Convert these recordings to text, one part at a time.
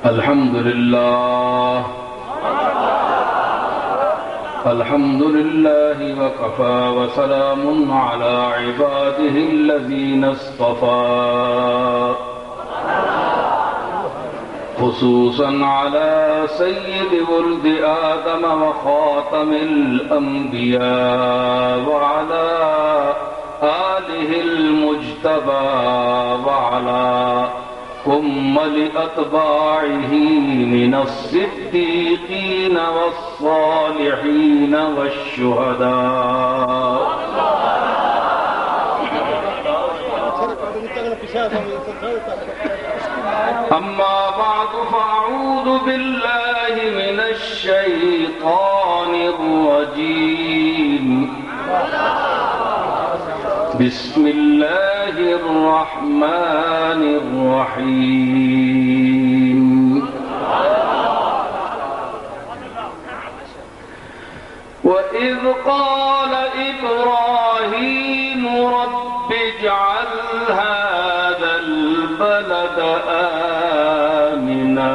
الحمد لله وكفى وسلام على عباده الذين اصطفى خصوصا على سيد ولد آدم وخاتم الأنبياء وعلى آله المجتبى وعلى كمل أتباعه من الصديقين والصالحين والشهداء أما بعد فأعوذ بالله من الشيطان الرجيم بسم الله الرحمن الرحيم وإذ قال إبراهيم رب اجعل هذا البلد آمنا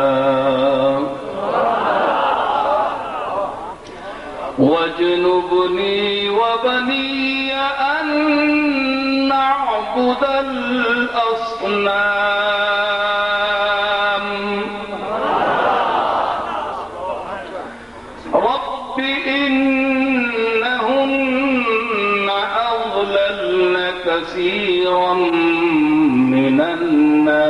واجنبني وبني أن نعبد الأصنام رب إنهن أضللن كثيرا من الناس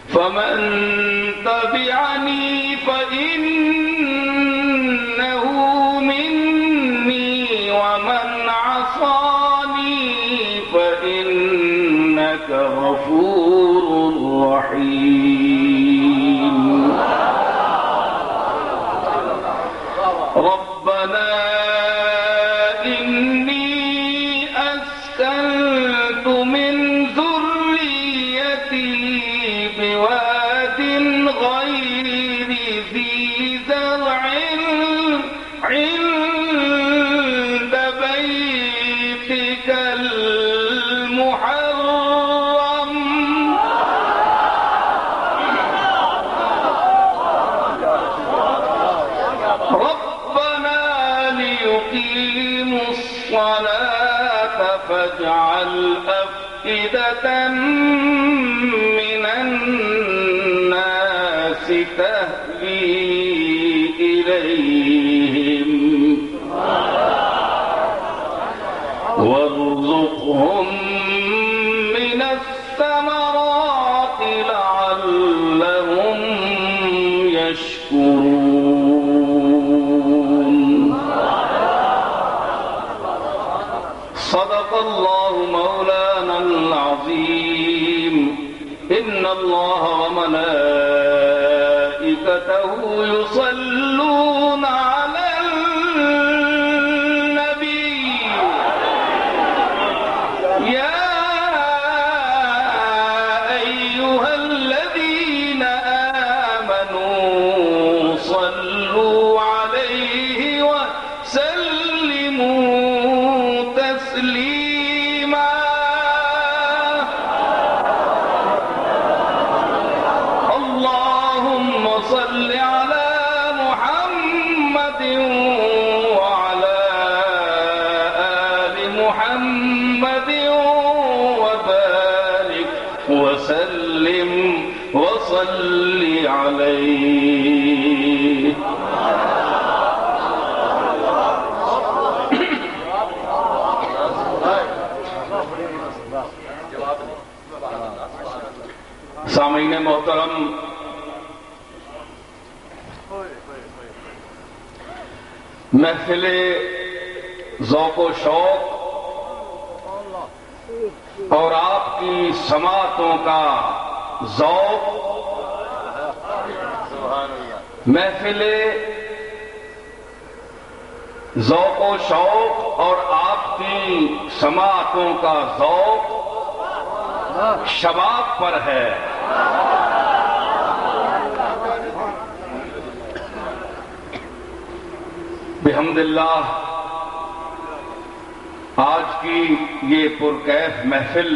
فمن تبعني فإنه مني ومن عصاني فإنك غفور رحيم ربنا إني أسكنت من ذريتي بواد غير ذي زرع عند بيتك المحرم ربنا ليقيموا الصلاة فاجعل أفئدة من الناس تهوي إليهم وارزقهم من الثمرات لعلهم يشكرون صدق الله مولانا العظيم إن الله وملائكته يصلون على النبي يا أيها الذين آمنوا صلوا عليه وسلموا تسليما اللهم صل على محمد وعلى آل محمد وبارك وسلم وصل عليه سامعین محترم محفل ذوق و شوق اور آپ کی سماعتوں کا ذوق محفل ذوق و شوق اور آپ کی سماعتوں کا ذوق شباب پر ہے بحمد اللہ آج کی یہ پرکیف محفل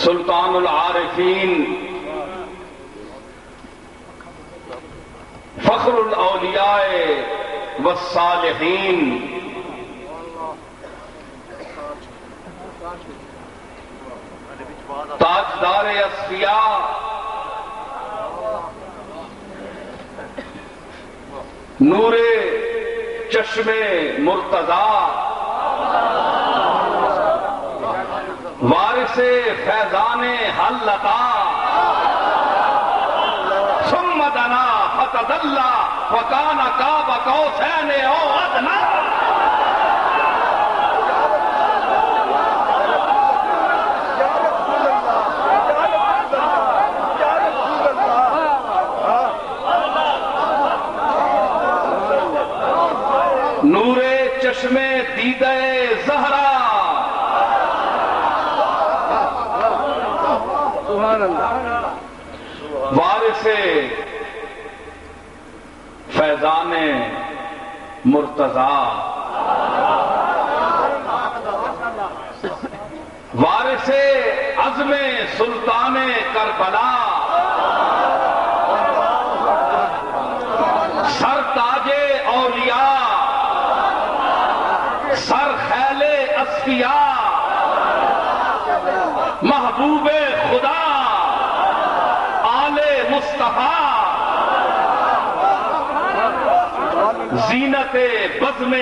سلطان العارفین، فخر الاولیاء والصالحین، تاجدار اصفیاء، نور چشم مرتضی، وارث فیضان حلتا، ثم دنا فتدلی وکان قاب قوسین او ادنی۔ نور چشم دیدہ زہرا، سبحان اللہ، وارث فیضان مرتضی، وارث عزم سلطان کربلا، سر تاج اولیاء، سر خیل اصفیاء، محبوب خدا، آل مصطفیٰ، زینت بزم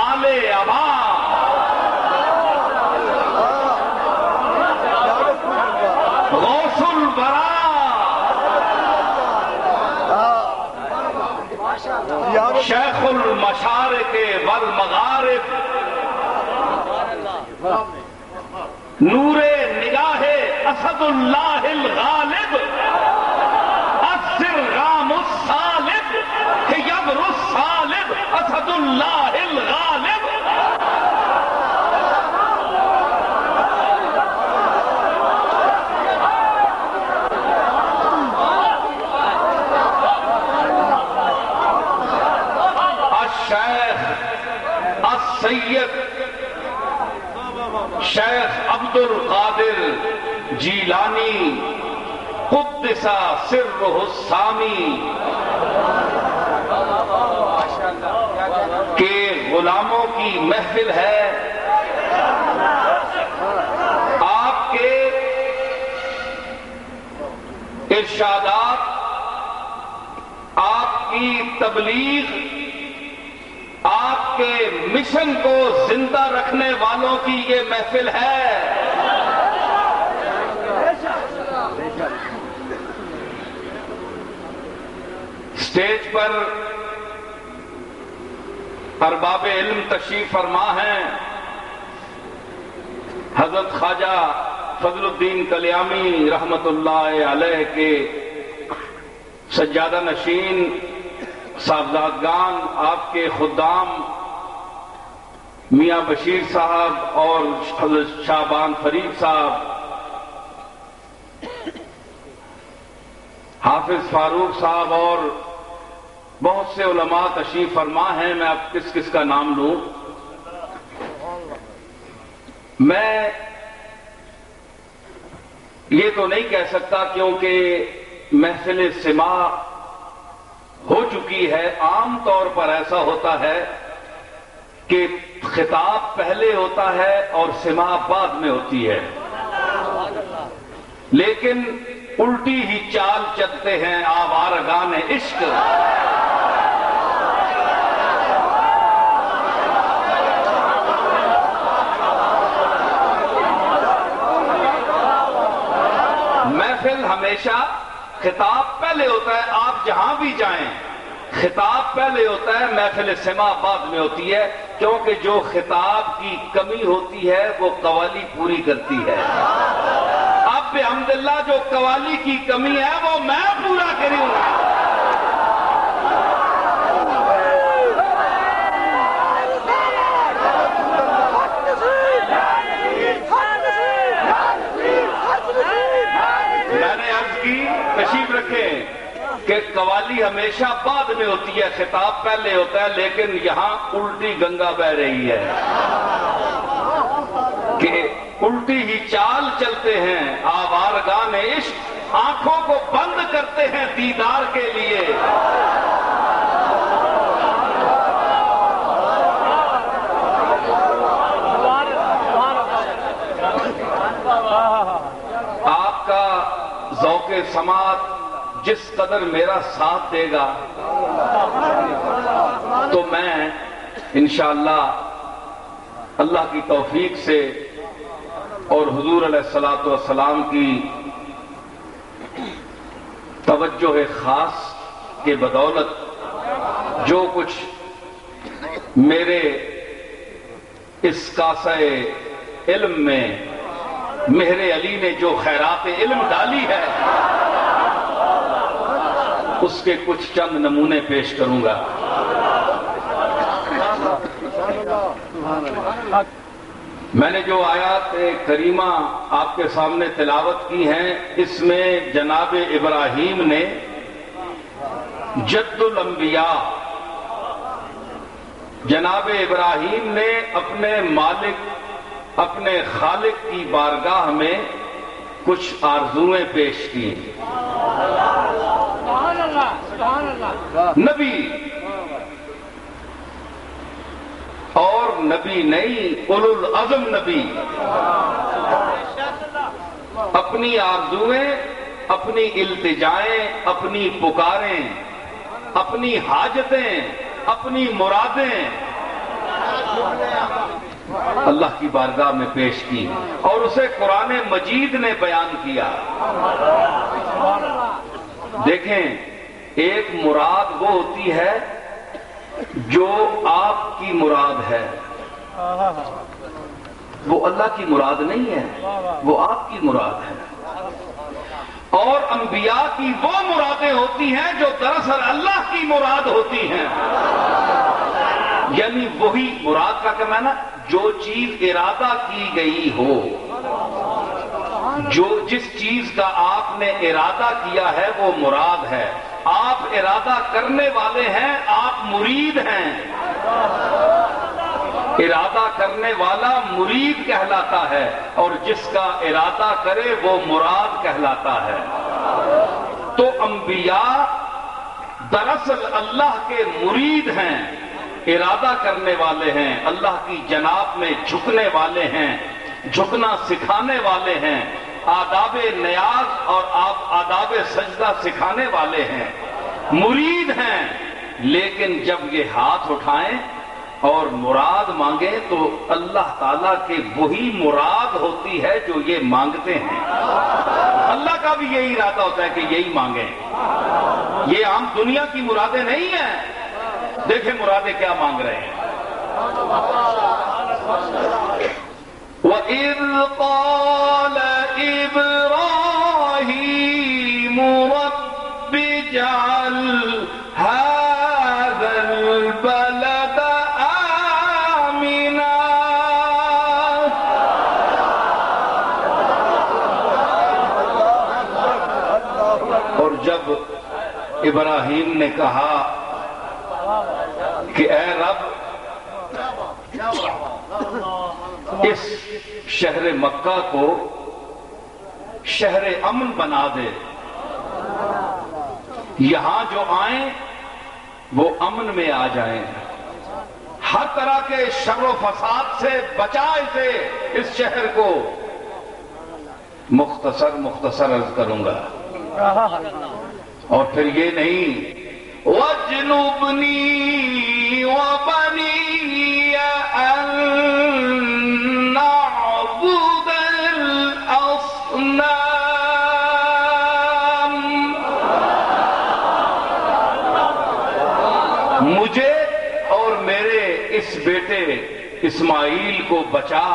آل عبا، غوث الورا، شیخ المشارق والمغارب، نور نگاہ اسد اللہ الغالب، السرغام الصالب، یبر الصالب، اسد اللہ الغالب۔ الشیخ السید شیخ عبد القادر جیلانی، قدس سرہ السامی، کے غلاموں کی محفل ہے۔ آپ کے ارشادات، آپ کی تبلیغ، آپ کے مشن کو زندہ رکھنے والوں کی یہ محفل ہے۔ اسٹیج پر ارباب علم تشریف فرما ہیں، حضرت خواجہ فضل الدین کلیامی رحمت اللہ علیہ کے سجادہ نشین صاحبزادگان، آپ کے خدام میاں بشیر صاحب اور حضرت شعبان فرید صاحب، حافظ فاروق صاحب اور بہت سے علماء تشریف فرما ہیں۔ میں اب کس کس کا نام لوں؟ میں یہ تو نہیں کہہ سکتا کیونکہ محفل سماع ہو چکی ہے۔ عام طور پر ایسا ہوتا ہے کہ خطاب پہلے ہوتا ہے اور سماع بعد میں ہوتی ہے، لیکن الٹی ہی چال چلتے ہیں آوارگان عشق۔ محفل ہمیشہ خطاب پہلے ہوتا ہے، آپ جہاں بھی جائیں خطاب پہلے ہوتا ہے، محفل سماع بعد میں ہوتی ہے، کیونکہ جو خطاب کی کمی ہوتی ہے وہ قوالی پوری کرتی ہے۔ اب بحمداللہ جو قوالی کی کمی ہے وہ میں پورا کروں گا۔ میں نے عرض کی، تشریف رکھیں، کہ قوالی ہمیشہ بعد میں ہوتی ہے، خطاب پہلے ہوتا ہے، لیکن یہاں الٹی گنگا بہ رہی ہے کہ الٹی ہی چال چلتے ہیں، آوارگان عشق آنکھوں کو بند کرتے ہیں دیدار کے لیے۔ آپ کا ذوق سماعت جس قدر میرا ساتھ دے گا تو میں انشاءاللہ اللہ کی توفیق سے اور حضور علیہ الصلوۃ والسلام کی توجہ خاص کے بدولت جو کچھ میرے اس کاسہ علم میں مہر علی نے جو خیرات علم ڈالی ہے اس کے کچھ چند نمونے پیش کروں گا۔ میں نے جو آیات کریمہ آپ کے سامنے تلاوت کی ہیں اس میں جناب ابراہیم نے جد الانبیاء جناب ابراہیم نے اپنے مالک اپنے خالق کی بارگاہ میں کچھ آرزویں پیش کی۔ نبی اور نبی نہیں، اولو العزم نبی اپنی آرزویں، اپنی التجائیں، اپنی پکاریں، اپنی حاجتیں، اپنی مرادیں اللہ کی بارگاہ میں پیش کی اور اسے قرآن مجید نے بیان کیا۔ دیکھیں، ایک مراد وہ ہوتی ہے جو آپ کی مراد ہے، وہ اللہ کی مراد نہیں ہے، وہ آپ کی مراد ہے۔ اور انبیاء کی وہ مرادیں ہوتی ہیں جو دراصل اللہ کی مراد ہوتی ہیں، یعنی وہی مراد کا کیا معنی؟ جو چیز ارادہ کی گئی ہو، جو جس چیز کا آپ نے ارادہ کیا ہے وہ مراد ہے۔ آپ ارادہ کرنے والے ہیں، آپ مرید ہیں۔ ارادہ کرنے والا مرید کہلاتا ہے اور جس کا ارادہ کرے وہ مراد کہلاتا ہے۔ تو انبیاء دراصل اللہ کے مرید ہیں، ارادہ کرنے والے ہیں، اللہ کی جناب میں جھکنے والے ہیں، جھکنا سکھانے والے ہیں، آداب نیاز اور آداب سجدہ سکھانے والے ہیں، مرید ہیں۔ لیکن جب یہ ہاتھ اٹھائیں اور مراد مانگیں تو اللہ تعالیٰ کے وہی مراد ہوتی ہے جو یہ مانگتے ہیں۔ اللہ کا بھی یہی ارادہ ہوتا ہے کہ یہی مانگیں، یہ عام دنیا کی مرادیں نہیں ہیں۔ دیکھیں مرادیں کیا مانگ رہے ہیں۔ وَإِذْ قَالَ إِبْرَاهِيمُ رَبِّ اجْعَلْ هَذَا الْبَلَدَ آمِنًا۔ اور جب ابراہیم نے کہا کہ اے رب اس شہر مکہ کو شہر امن بنا دے، یہاں جو آئیں وہ امن میں آ جائیں، ہر طرح کے شر و فساد سے بچائے سے اس شہر کو مختصر عرض کروں گا، اور پھر یہ نہیں وَاجْنُبْنِي وَبَنِيَّ أَن نَّعْبُدَ الْأَصْنَامَ۔ مجھے اور میرے اس بیٹے اسماعیل کو بچا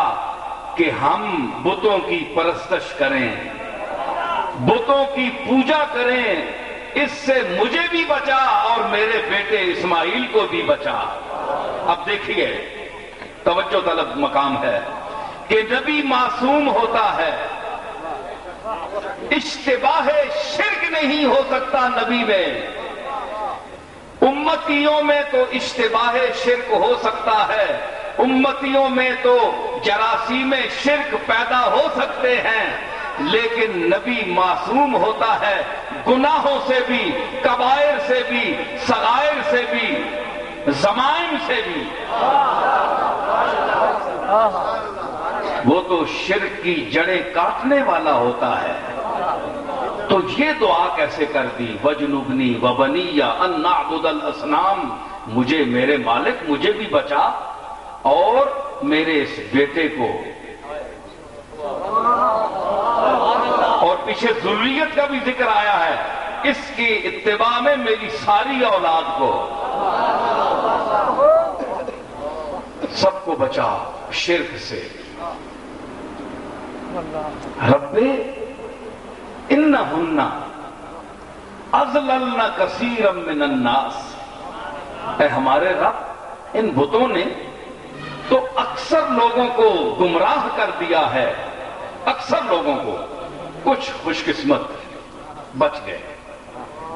کہ ہم بتوں کی پرستش کریں، بتوں کی پوجا کریں، اس سے مجھے بھی بچا اور میرے بیٹے اسماعیل کو بھی بچا۔ اب دیکھیے توجہ طلب مقام ہے کہ نبی معصوم ہوتا ہے، اشتباہ شرک نہیں ہو سکتا نبی میں، امتیوں میں تو اشتباہ شرک ہو سکتا ہے، امتیوں میں تو جراثیم شرک پیدا ہو سکتے ہیں، لیکن نبی معصوم ہوتا ہے گناہوں سے بھی، کبائر سے بھی، صغائر سے بھی، ضمائم سے بھی۔ وہ تو شرک کی جڑیں کاٹنے والا ہوتا ہے۔ تو یہ دعا کیسے کر دی؟ وَجْنُبْنِي وَبَنِيَّ أَن نَعْبُدَ الْأَصْنَامَ، مجھے میرے مالک مجھے بھی بچا اور میرے اس بیٹے کو، اور پیچھے ذریت کا بھی ذکر آیا ہے، اس کی اتباع میں میری ساری اولاد کو، سب کو بچا شرک سے۔ رب انہن اضللن کثیرا من الناس، اے ہمارے رب ان بتوں نے تو اکثر لوگوں کو گمراہ کر دیا ہے، اکثر لوگوں کو۔ کچھ خوش قسمت بچ گئے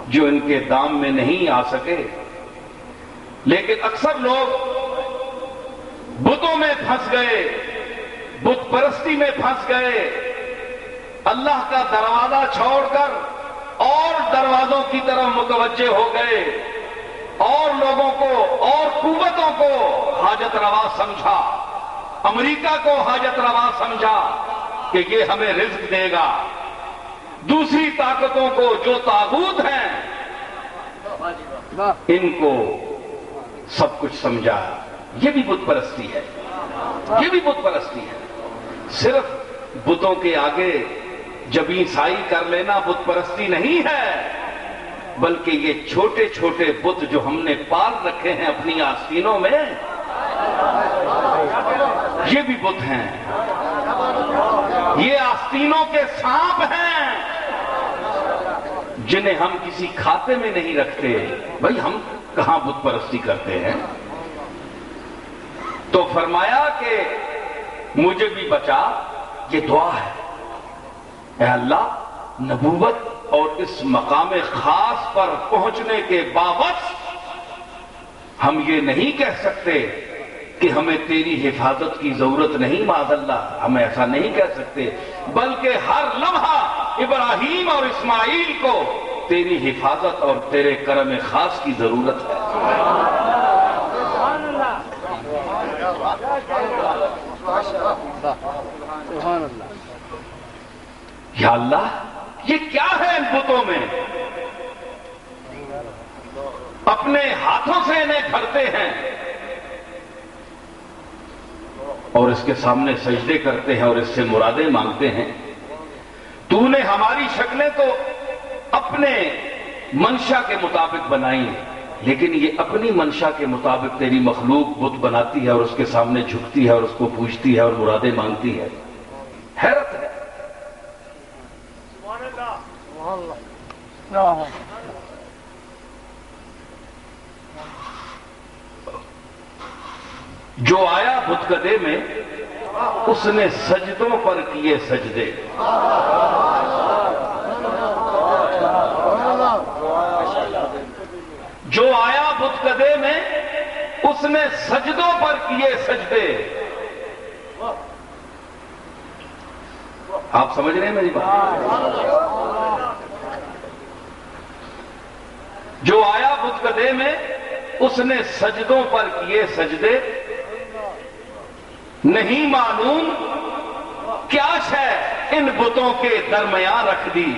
جو ان کے دام میں نہیں آ سکے، لیکن اکثر لوگ بتوں میں پھنس گئے، بت پرستی میں پھنس گئے، اللہ کا دروازہ چھوڑ کر اور دروازوں کی طرف متوجہ ہو گئے، اور لوگوں کو اور قوتوں کو حاجت روا سمجھا، امریکہ کو حاجت روا سمجھا کہ یہ ہمیں رزق دے گا، دوسری طاقتوں کو جو طاغوت ہیں ان کو سب کچھ سمجھا۔ یہ بھی بت پرستی ہے، یہ بھی بت پرستی ہے۔ صرف بتوں کے آگے جبیں سائی کر لینا بت پرستی نہیں ہے، بلکہ یہ چھوٹے چھوٹے بت جو ہم نے پال رکھے ہیں اپنی آستینوں میں، یہ بھی بت ہیں، یہ آستینوں کے سانپ ہیں جنہیں ہم کسی کھاتے میں نہیں رکھتے۔ بھائی ہم کہاں بت پرستی کرتے ہیں؟ تو فرمایا کہ مجھے بھی بچا، یہ دعا ہے۔ اے اللہ، نبوت اور اس مقام خاص پر پہنچنے کے باوجود ہم یہ نہیں کہہ سکتے کہ ہمیں تیری حفاظت کی ضرورت نہیں، معاذ اللہ، ہم ایسا نہیں کہہ سکتے، بلکہ ہر لمحہ ابراہیم اور اسماعیل کو تیری حفاظت اور تیرے کرم خاص کی ضرورت ہے۔ یا اللہ، یہ کیا ہے ان بتوں میں؟ اپنے ہاتھوں سے انہیں گھڑتے ہیں اور اس کے سامنے سجدے کرتے ہیں اور اس سے مرادیں مانگتے ہیں۔ تو نے ہماری شکلیں تو اپنے منشا کے مطابق بنائی، لیکن یہ اپنی منشا کے مطابق تیری مخلوق بت بناتی ہے اور اس کے سامنے جھکتی ہے اور اس کو پوجتی ہے اور مرادیں مانگتی ہے۔ حیرت ہے۔ جو آیا بتکدے میں اس نے سجدوں پر کیے سجدے۔ جو آیا بتکدے میں اس نے سجدوں پر کیے سجدے۔ آپ سمجھ رہے ہیں میری بات؟ جو آیا بتکدے میں اس نے سجدوں پر کیے سجدے، نہیں معلوم کیا شے ان بتوں کے درمیان رکھ دی،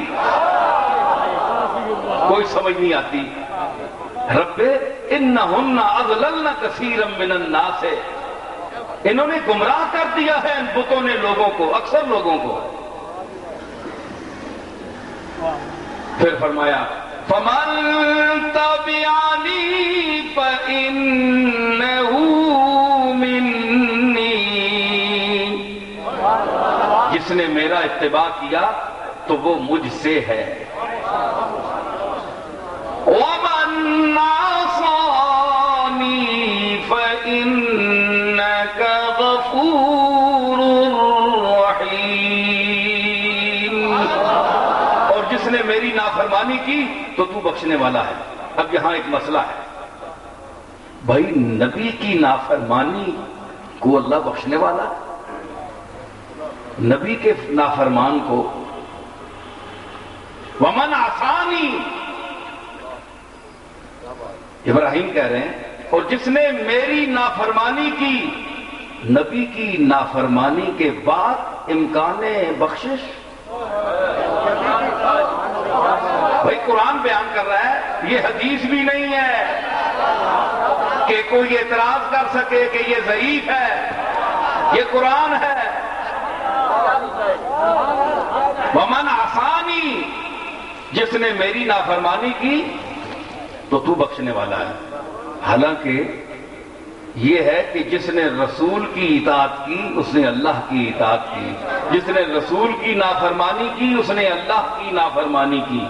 کوئی سمجھ نہیں آتی۔ رب انہن اضللن کثیرا من الناس، انہوں نے گمراہ کر دیا ہے ان بتوں نے لوگوں کو، اکثر لوگوں کو۔ پھر فرمایا فَمَن تَبِعَنِي فَإِنَّهُ مِنِّي، جس نے میرا اتباع کیا تو وہ مجھ سے ہے۔ وَمَن عَصَانِي فَإِنَّكَ غَفُورٌ رَحِيمٌ، اور جس نے میری نافرمانی کی تو تو بخشنے والا ہے۔ اب یہاں ایک مسئلہ ہے، بھائی نبی کی نافرمانی کو اللہ بخشنے والا ہے؟ نبی کے نافرمان کو ومن عصانی، ابراہیم کہہ رہے ہیں اور جس نے میری نافرمانی کی، نبی کی نافرمانی کے بعد امکان بخشش۔ بھائی قرآن بیان کر رہا ہے، یہ حدیث بھی نہیں ہے کہ کوئی اعتراض کر سکے کہ یہ ضعیف ہے، یہ قرآن ہے۔ ومن عصانی، جس نے میری نافرمانی کی تو تو بخشنے والا ہے۔ حالانکہ یہ ہے کہ جس نے رسول کی اطاعت کی اس نے اللہ کی اطاعت کی، جس نے رسول کی نافرمانی کی اس نے اللہ کی نافرمانی کی۔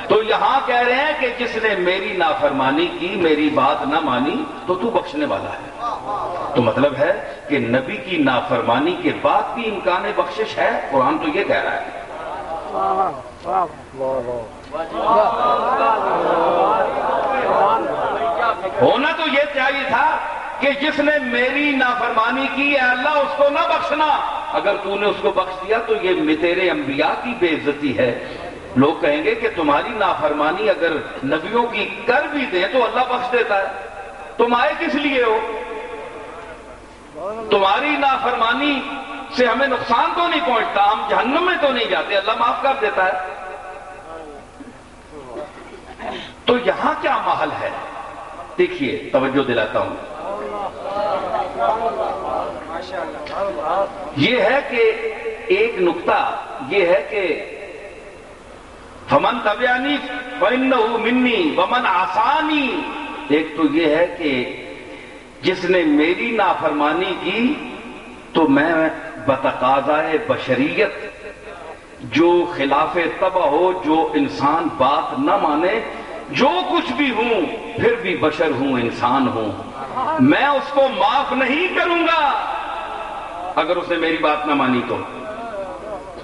تو یہاں کہہ رہے ہیں کہ جس نے میری نافرمانی کی، میری بات نہ مانی تو تو بخشنے والا ہے۔ تو مطلب ہے کہ نبی کی نافرمانی کے بعد بھی امکان بخشش ہے، قرآن تو یہ کہہ رہا ہے۔ ہونا تو یہ چاہیے تھا کہ جس نے میری نافرمانی کی اے اللہ اس کو نہ بخشنا، اگر تو نے اس کو بخش دیا تو یہ تیرے انبیاء کی بے عزتی ہے۔ لوگ کہیں گے کہ تمہاری نافرمانی اگر نبیوں کی کر بھی دیں تو اللہ بخش دیتا ہے، تم آئے کس لیے ہو؟ تمہاری نافرمانی سے ہمیں نقصان تو نہیں پہنچتا، ہم جہنم میں تو نہیں جاتے، اللہ معاف کر دیتا ہے۔ تو یہاں کیا محل ہے؟ دیکھیے توجہ دلاتا ہوں، یہ ہے کہ ایک نقطہ یہ ہے کہ فمن تبعنی فإنہ منی ومن عصانی، ایک تو یہ ہے کہ جس نے میری نافرمانی کی تو میں بتقاضائے بشریت جو خلاف طبع ہو، جو انسان بات نہ مانے، جو کچھ بھی ہوں پھر بھی بشر ہوں، انسان ہوں، میں اس کو معاف نہیں کروں گا اگر اس نے میری بات نہ مانی تو،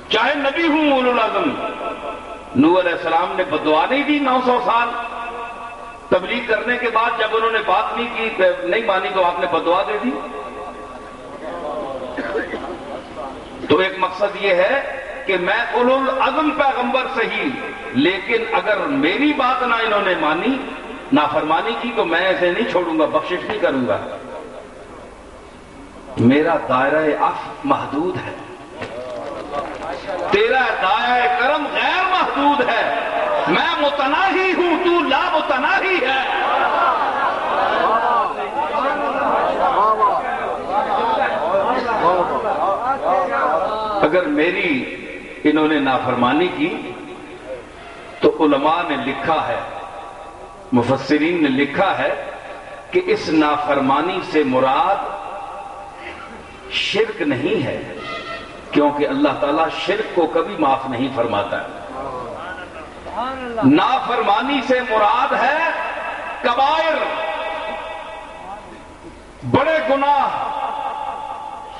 چاہے نبی ہوں اولو العزم۔ نوح علیہ السلام نے بددعا نہیں دی 900 سال تبلیغ کرنے کے بعد، جب انہوں نے بات نہیں مانی تو آپ نے بددعا دے دی۔ تو ایک مقصد یہ ہے کہ میں اولو العزم پیغمبر صحیح، لیکن اگر میری بات نہ انہوں نے مانی، نافرمانی کی، تو میں ایسے نہیں چھوڑوں گا، بخشش نہیں کروں گا۔ میرا دائرہ عفو محدود ہے، تیرا دائرہ کرم غیر محدود ہے، میں متناہی ہوں، تو لا متناہی ہے۔ اگر میری انہوں نے نافرمانی کی تو علماء نے لکھا ہے، مفسرین نے لکھا ہے کہ اس نافرمانی سے مراد شرک نہیں ہے، کیونکہ اللہ تعالیٰ شرک کو کبھی معاف نہیں فرماتا ہے۔ نافرمانی سے مراد ہے کبائر، بڑے گناہ،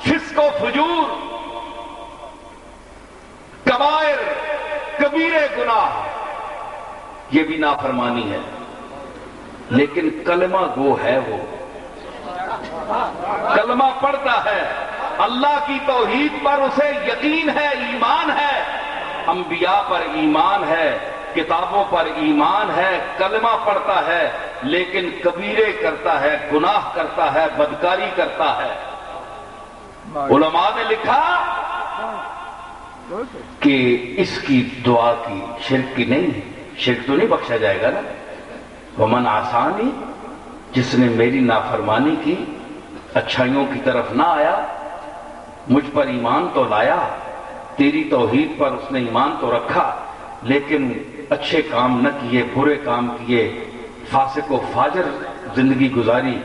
فسق و فجور، کبائر، کبیرے گناہ، یہ بھی نافرمانی ہے۔ لیکن کلمہ گو ہے، وہ کلمہ پڑھتا ہے، اللہ کی توحید پر اسے یقین ہے، ایمان ہے، انبیاء پر ایمان ہے، کتابوں پر ایمان ہے، کلمہ پڑھتا ہے، لیکن کبیرے کرتا ہے، گناہ کرتا ہے، بدکاری کرتا ہے۔ علماء نے لکھا کہ اس کی دعا کی شرک کی نہیں ہے، شرک تو نہیں بخشا جائے گا نا۔ ومن عصانی، جس نے میری نافرمانی کی، اچھائیوں کی طرف نہ آیا، مجھ پر ایمان تو لایا، تیری توحید پر اس نے ایمان تو رکھا، لیکن اچھے کام نہ کیے، برے کام کیے، فاسق و فاجر زندگی گزاری،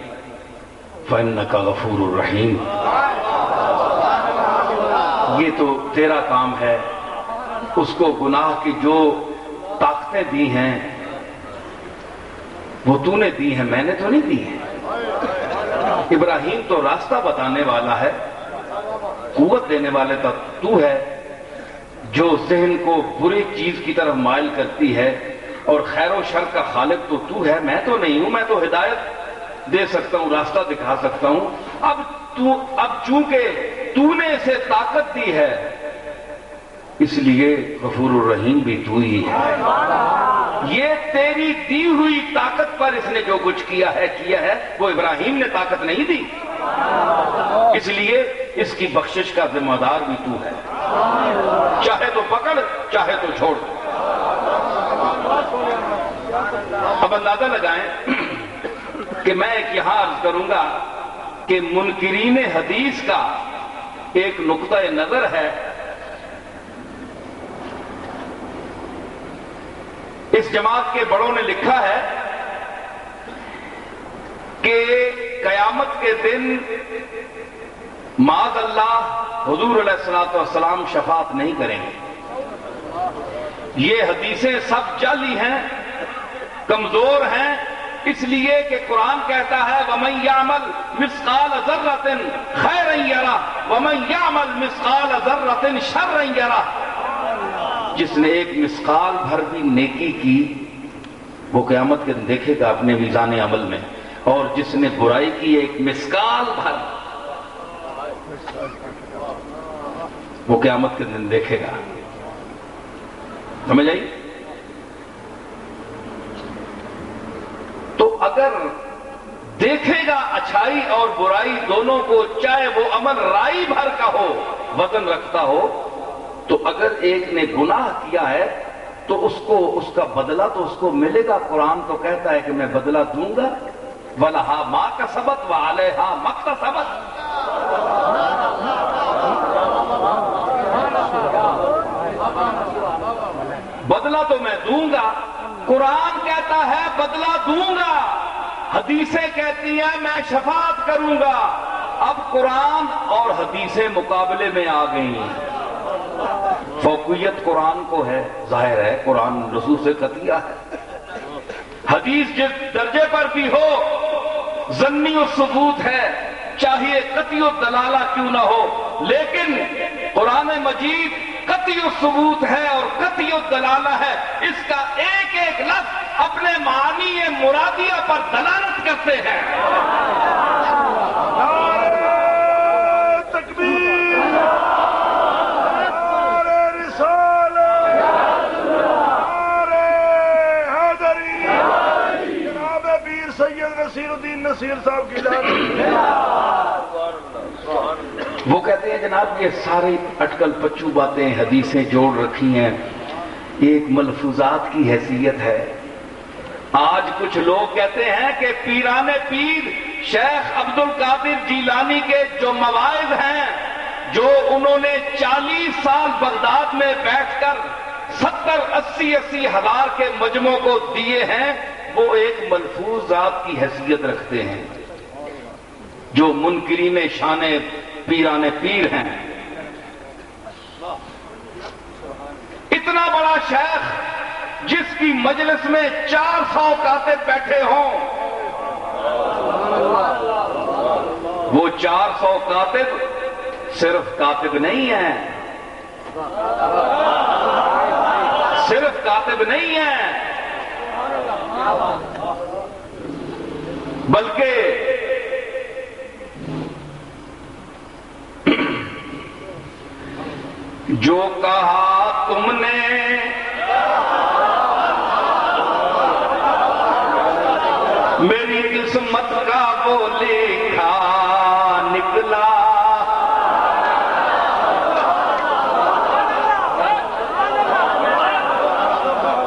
فإنک غفور الرحیم، یہ تو تیرا کام ہے۔ اس کو گناہ کی جو طاقتیں دی ہیں وہ تو نے دی ہیں، میں نے تو نہیں دی ہیں۔ ابراہیم تو راستہ بتانے والا ہے، قوت دینے والے تو ہے، جو ذہن کو بری چیز کی طرف مائل کرتی ہے، اور خیر و شر کا خالق تو ہے، میں تو نہیں ہوں۔ میں تو ہدایت دے سکتا ہوں، راستہ دکھا سکتا ہوں۔ اب چونکہ تو نے اسے طاقت دی ہے، اس لیے غفور الرحیم بھی تو ہی ہے۔ یہ تیری دی ہوئی طاقت پر اس نے جو کچھ کیا ہے وہ ابراہیم نے طاقت نہیں دی، اس لیے اس کی بخشش کا ذمہ دار بھی تو ہے، چاہے تو پکڑ چاہے تو چھوڑ۔ اب اندازہ لگائیں کہ میں ایک یہاں عرض کروں گا کہ منکرین حدیث کا ایک نقطہ نظر ہے، اس جماعت کے بڑوں نے لکھا ہے کہ قیامت کے دن معاذ اللہ حضور علیہ السلام شفاعت نہیں کریں گے۔ یہ حدیثیں سب جعلی ہیں، کمزور ہیں، اس لیے کہ قرآن کہتا ہے وَمَن يَعْمَلْ مِثْقَالَ ذَرَّةٍ خَيْرًا يَرَهُ وَمَن يَعْمَلْ مِثْقَالَ ذَرَّةٍ شَرًّا يَرَهُ۔ جس نے ایک مثقال بھر بھی نیکی کی وہ قیامت کے دن دیکھے گا اپنے میزان عمل میں، اور جس نے برائی کی ایک مثقال بھر وہ قیامت کے دن دیکھے گا۔ سمجھ آئی؟ تو اگر دیکھے گا اچھائی اور برائی دونوں کو، چاہے وہ عمل رائی بھر کا ہو، وزن رکھتا ہو، تو اگر ایک نے گناہ کیا ہے تو اس کا بدلہ تو اس کو ملے گا۔ قرآن تو کہتا ہے کہ میں بدلہ دوں گا، وَلَهَا مَا كَسَبَتْ وَعَلَيْهَا مَا اكْتَسَبَتْ۔ بدلہ تو میں دوں گا، قرآن کہتا ہے بدلہ دوں گا، حدیثیں کہتی ہیں میں شفاعت کروں گا۔ اب قرآن اور حدیثیں مقابلے میں آ گئی، فوقیت قرآن کو ہے، ظاہر ہے قرآن رسول سے قطعیہ ہے، حدیث جس درجے پر بھی ہو ظنی الثبوت ہے، چاہیے قطعی الدلالہ کیوں نہ ہو، لیکن قرآن مجید قطعی الثبوت ہے اور قطعی الدلالہ ہے، اس کا ایک ایک لفظ اپنے معانی مرادیہ پر دلالت کرتے ہیں۔ نصیر صاحب کی وہ کہتے ہیں جناب یہ ساری اٹکل پچو باتیں حدیثیں جوڑ رکھی ہیں، ایک ملفوظات کی حیثیت ہے۔ آج کچھ لوگ کہتے ہیں کہ پیران پیر شیخ عبد القادر جیلانی کے جو مواعظ ہیں، جو انہوں نے 40 سال بغداد میں بیٹھ کر 70-80 ہزار کے مجموع کو دیے ہیں، وہ ایک ملفوظ ذات کی حیثیت رکھتے ہیں۔ جو منکرین شان پیران پیر ہیں، اتنا بڑا شیخ جس کی مجلس میں 400 کاتب بیٹھے ہوں، وہ 400 کاتب صرف کاتب نہیں ہیں، صرف کاتب نہیں ہیں، بلکہ جو کہا تم نے میری قسمت کا وہ لکھا نکلا،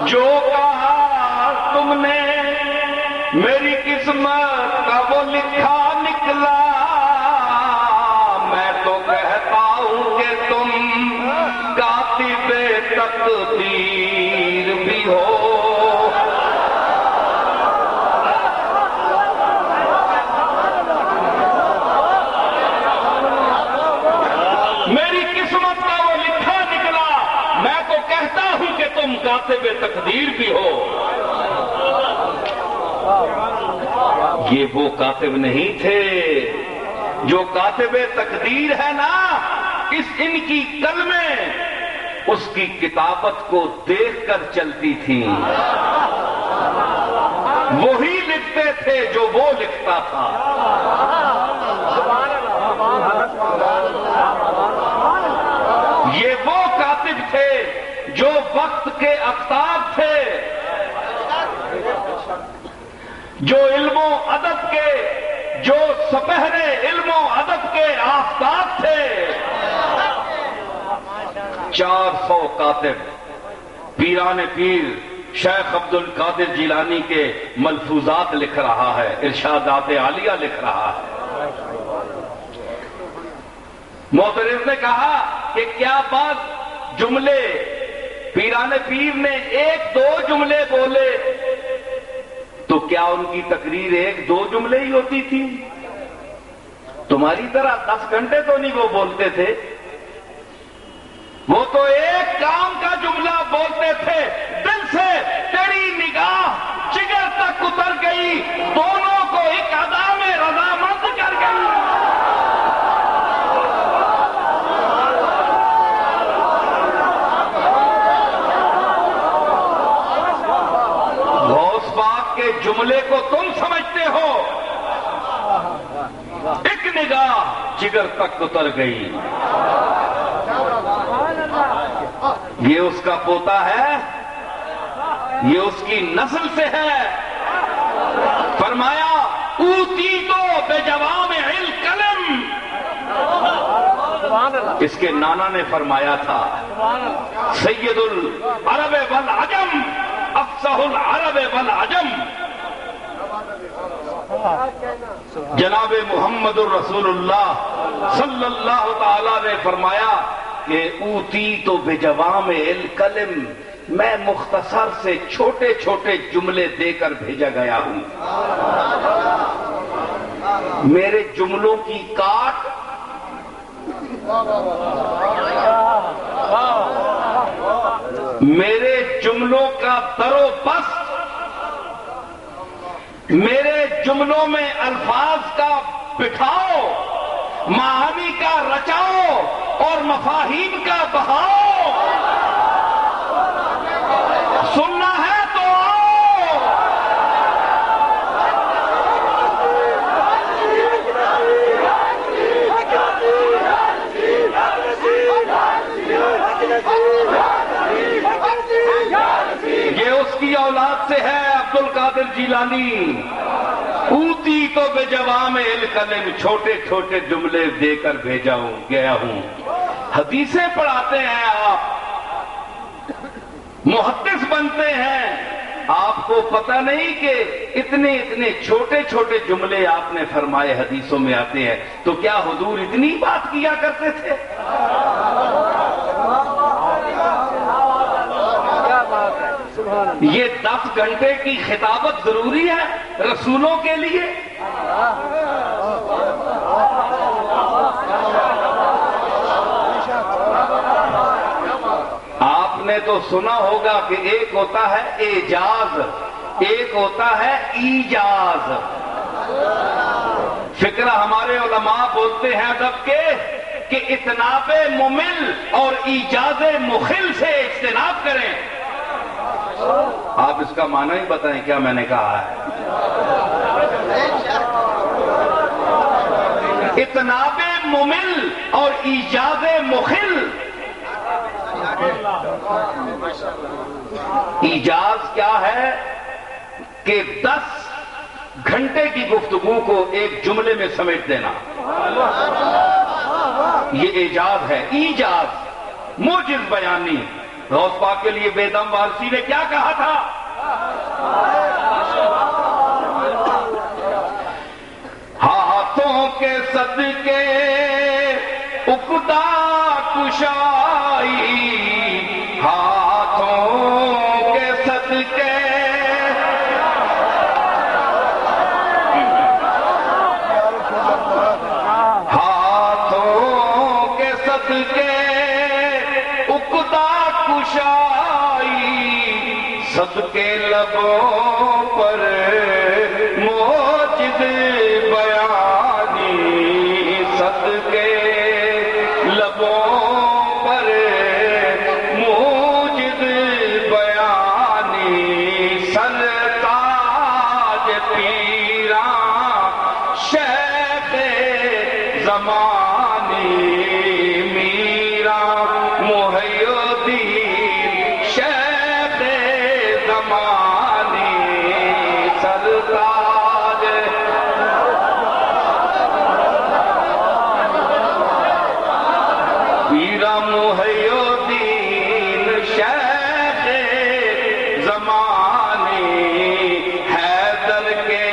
جو کہا تم نے میری قسمت کا وہ لکھا نکلا، میں تو کہتا ہوں کہ تم کاتب تقدیر بھی ہو۔ میری قسمت کا وہ لکھا نکلا، میں تو کہتا ہوں کہ تم کاتب تقدیر بھی ہو۔ یہ وہ کاتب نہیں تھے، جو کاتب تقدیر ہے نا، ان کی قلمیں اس کی کتابت کو دیکھ کر چلتی تھیں، وہی لکھتے تھے جو وہ لکھتا تھا۔ جو علم و ادب کے، جو سپہرے علم و ادب کے آفتاب تھے، 400 کاتب پیران پیر شیخ عبد القادر جیلانی کے ملفوظات لکھ رہا ہے، ارشادات عالیہ لکھ رہا ہے۔ معترض نے کہا کہ کیا بات جملے پیران پیر نے 1-2 جملے بولے تو کیا ان کی تقریر 1-2 جملے ہی ہوتی تھی؟ تمہاری طرح 10 گھنٹے تو نہیں وہ بولتے تھے، وہ تو ایک کام کا جملہ بولتے تھے، دل سے تیری نگاہ جگر تک اتر گئی، دونوں کو ایک ادا میں رضامند کر گئی۔ غوث پاک کے جملے کو تم سمجھتے ہو، ایک نگاہ جگر تک اتر گئی۔ یہ اس کا پوتا ہے، یہ اس کی نسل سے ہے۔ فرمایا اوتی تو بے جوام القلم، اس کے نانا نے فرمایا تھا سید العرب والعجم افصح العرب والعجم، جناب محمد الرسول اللہ صلی اللہ تعالی نے فرمایا کہ اوتی تو بے جوام الکلم، میں مختصر سے چھوٹے چھوٹے جملے دے کر بھیجا گیا ہوں۔ میرے جملوں کی کاٹ میرے جملوں کا در و بست، میرے جملوں میں الفاظ کا بٹھاؤ، معانی کا رچاؤ اور مفاہیم کا بہاؤ، سننا ہے تو آؤ۔ یہ اس کی اولاد سے ہے عبد القادر جیلانی۔ اوتی تو بے جوام الکلم، چھوٹے چھوٹے جملے دے کر بھیجا گیا ہوں۔ حدیثیں پڑھاتے ہیں آپ، محدث بنتے ہیں، آپ کو پتہ نہیں کہ اتنے اتنے چھوٹے چھوٹے جملے آپ نے فرمائے حدیثوں میں آتے ہیں، تو کیا حضور اتنی بات کیا کرتے تھے؟ یہ 10 گھنٹے کی خطابت ضروری ہے رسولوں کے لیے؟ آپ نے تو سنا ہوگا کہ ایک ہوتا ہے اعجاز، ایک ہوتا ہے ایجاز۔ فقرہ ہمارے علماء بولتے ہیں ادب کے کہ اتناب ممل اور ایجاز مخل سے اجتناب کریں۔ آپ اس کا معنی ہی بتائیں کیا میں نے کہا ہے؟ اتناب ممل اور ایجاز مخل۔ ایجاز کیا ہے کہ 10 گھنٹے کی گفتگو کو ایک جملے میں سمیٹ دینا، یہ اعجاز ہے۔ ایجاز موجز بیانی۔ غوث پاک کے لیے بے دم وارسی نے کیا کہا تھا؟ ہاتھوں کے صدقے عقدہ کشائی، ہاتھوں کے صدقے ہاتھوں کے صدقے عقدہ کشائی، صدقے لبوں پر موجز بیانی، صدقے لبوں پر موجز بیانی، سرتاج پیراں شیخ زمانی، میرا محی الدین شیخ زمانی، سرتاج میرا محی الدین شیخ زمانی حیدر کے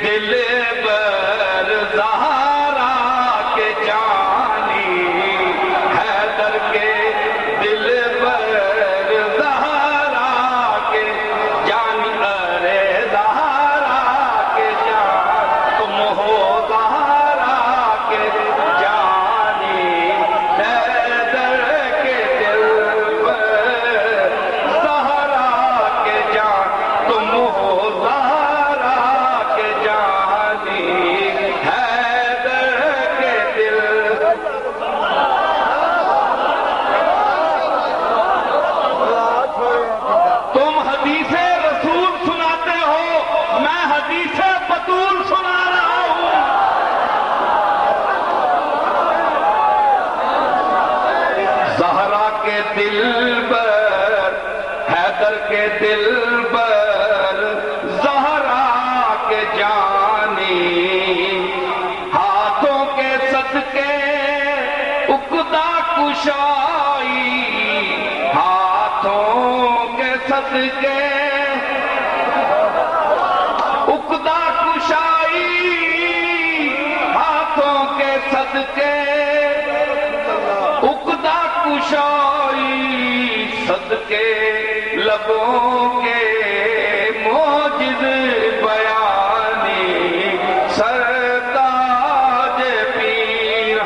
دل بر زہرا کے جانی حیدر کے دل بر زہرا کے جانی ارے زہرا کے جان تم ہو زہرا کے جانی حیدر کے دل بر زہرا کے جان تم ہو زہرا کے جانی حیدر کے دل تم حدیث رسول سناتے ہو میں حدیث بطول سنا رہا ہوں زہرا کے دل پر حیدر کے دل پر زہرا کے جانی ہاتھوں کے صدقے عقدہ کشائی ہاتھوں کے صدقے عقدہ کشائی ہاتھوں کے صدقے عقدہ کشائی صدقے لبوں کے موجز بیانی سرتاج پیر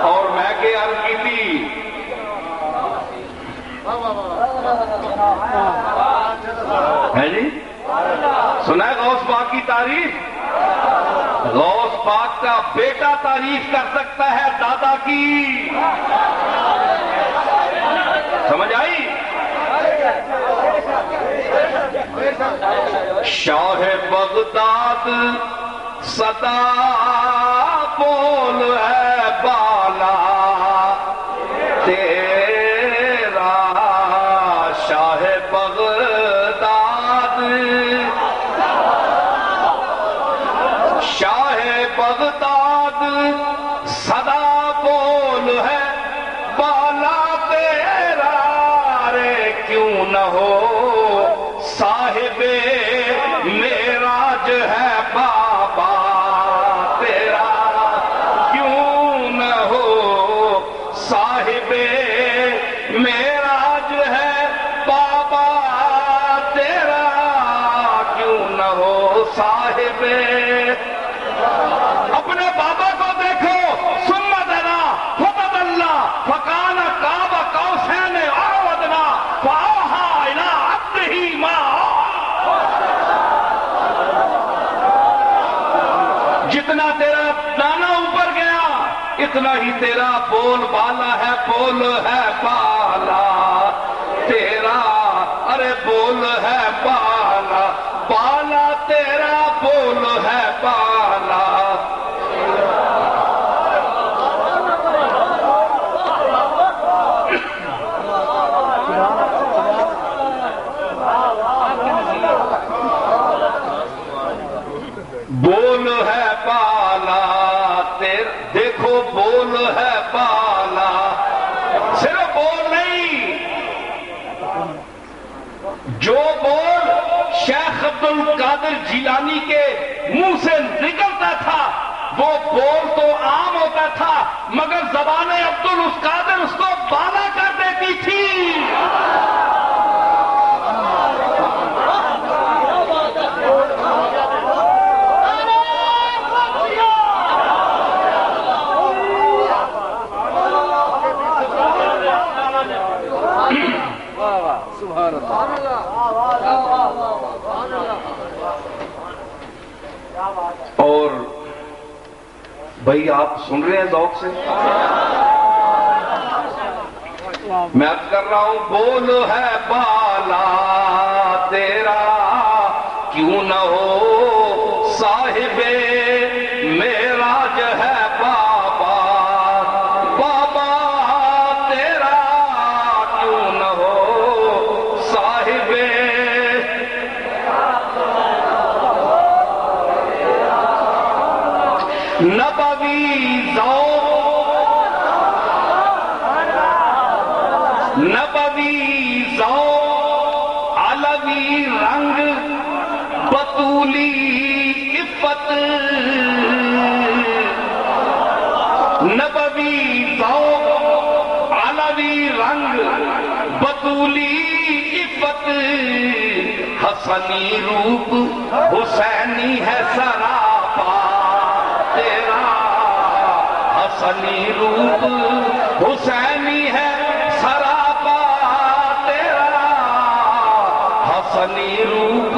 اور میں کہ عرض کی تھی ہے جی سنا ہے غوث پاک کی تعریف غوث پاک کا بیٹا تعریف کر سکتا ہے دادا کی سمجھ آئی شاہ بغداد صدا بول ہے بالا تیرا شاہ بغداد شاہ بغداد صدا بول ہے بالا تیرا رے کیوں نہ ہو صاحب معراج ہے بابا تیرا کیوں نہ ہو صاحب معراج ہے بابا تیرا کیوں نہ ہو صاحب اپنے بابا کو دیکھو ثم دنا فتدلی فکان قاب قوسین او ادنی فاوحی الی عبدہ ما جتنا تیرا دانا اوپر گیا اتنا ہی تیرا بول بالا ہے بول ہے بالا تیرا ارے بول ہے بالا بالا تیرا بول ہے بالا بول ہے بالا دیکھو بول ہے بالا صرف بول نہیں جو بول شیخ عبد القادر جیلانی کے منہ سے نکلتا تھا وہ بول تو عام ہوتا تھا مگر زبان عبد القادر اس کو بالا کر دیتی تھی اور بھائی آپ سن رہے ہیں ذوق سے میں عرض کر رہا ہوں بول ہے بالا تیرا کیوں نہ ہو صاحب معراج ہے بابا نبوی ذوق، نبوی ذوق، علوی رنگ، بطولی عفت، نبوی ذوق، علوی رنگ، بطولی عفت، حسنی روپ حسینی ہے سراپا تیرا، حسنی روپ حسینی ہے سراپا تیرا، حسنی روپ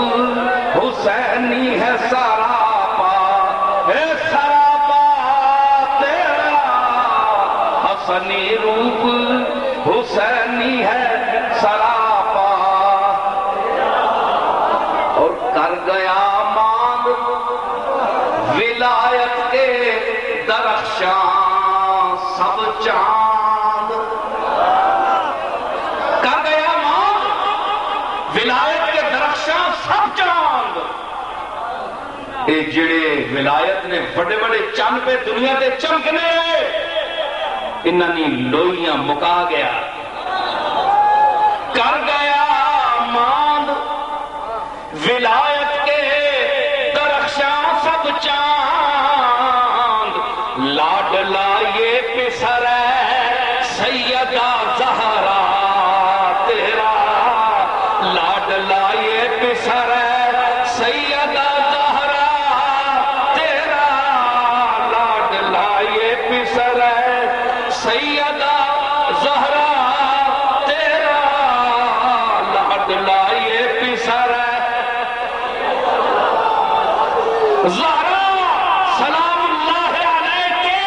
حسینی ہے سراپا، اے سراپا تیرا، حسنی روپ حسینی ہے سراپا، اور کر گیا مانگ ولایت کے درخشاں سب چاند، کر گیا مانگ ولایت کے درخشاں سب چاند، اے جڑے ولایت نے بڑے بڑے چند پہ دنیا دے چمکنے انہاں نے لوئیاں مکا گیا، کر گیا ماند ولایت کے درخشاں سب چاند، لاڈلا یہ پسر ہے سیدہ زہرا تیرا، لاڈلا یہ پسر ہے سیدہ زہرا تیرا، لاڈلا یہ پسر ہے سیدہ زہرا تیرا، لاڈلا یہ پسر ہے زہرا سلام اللہ علیہ کے،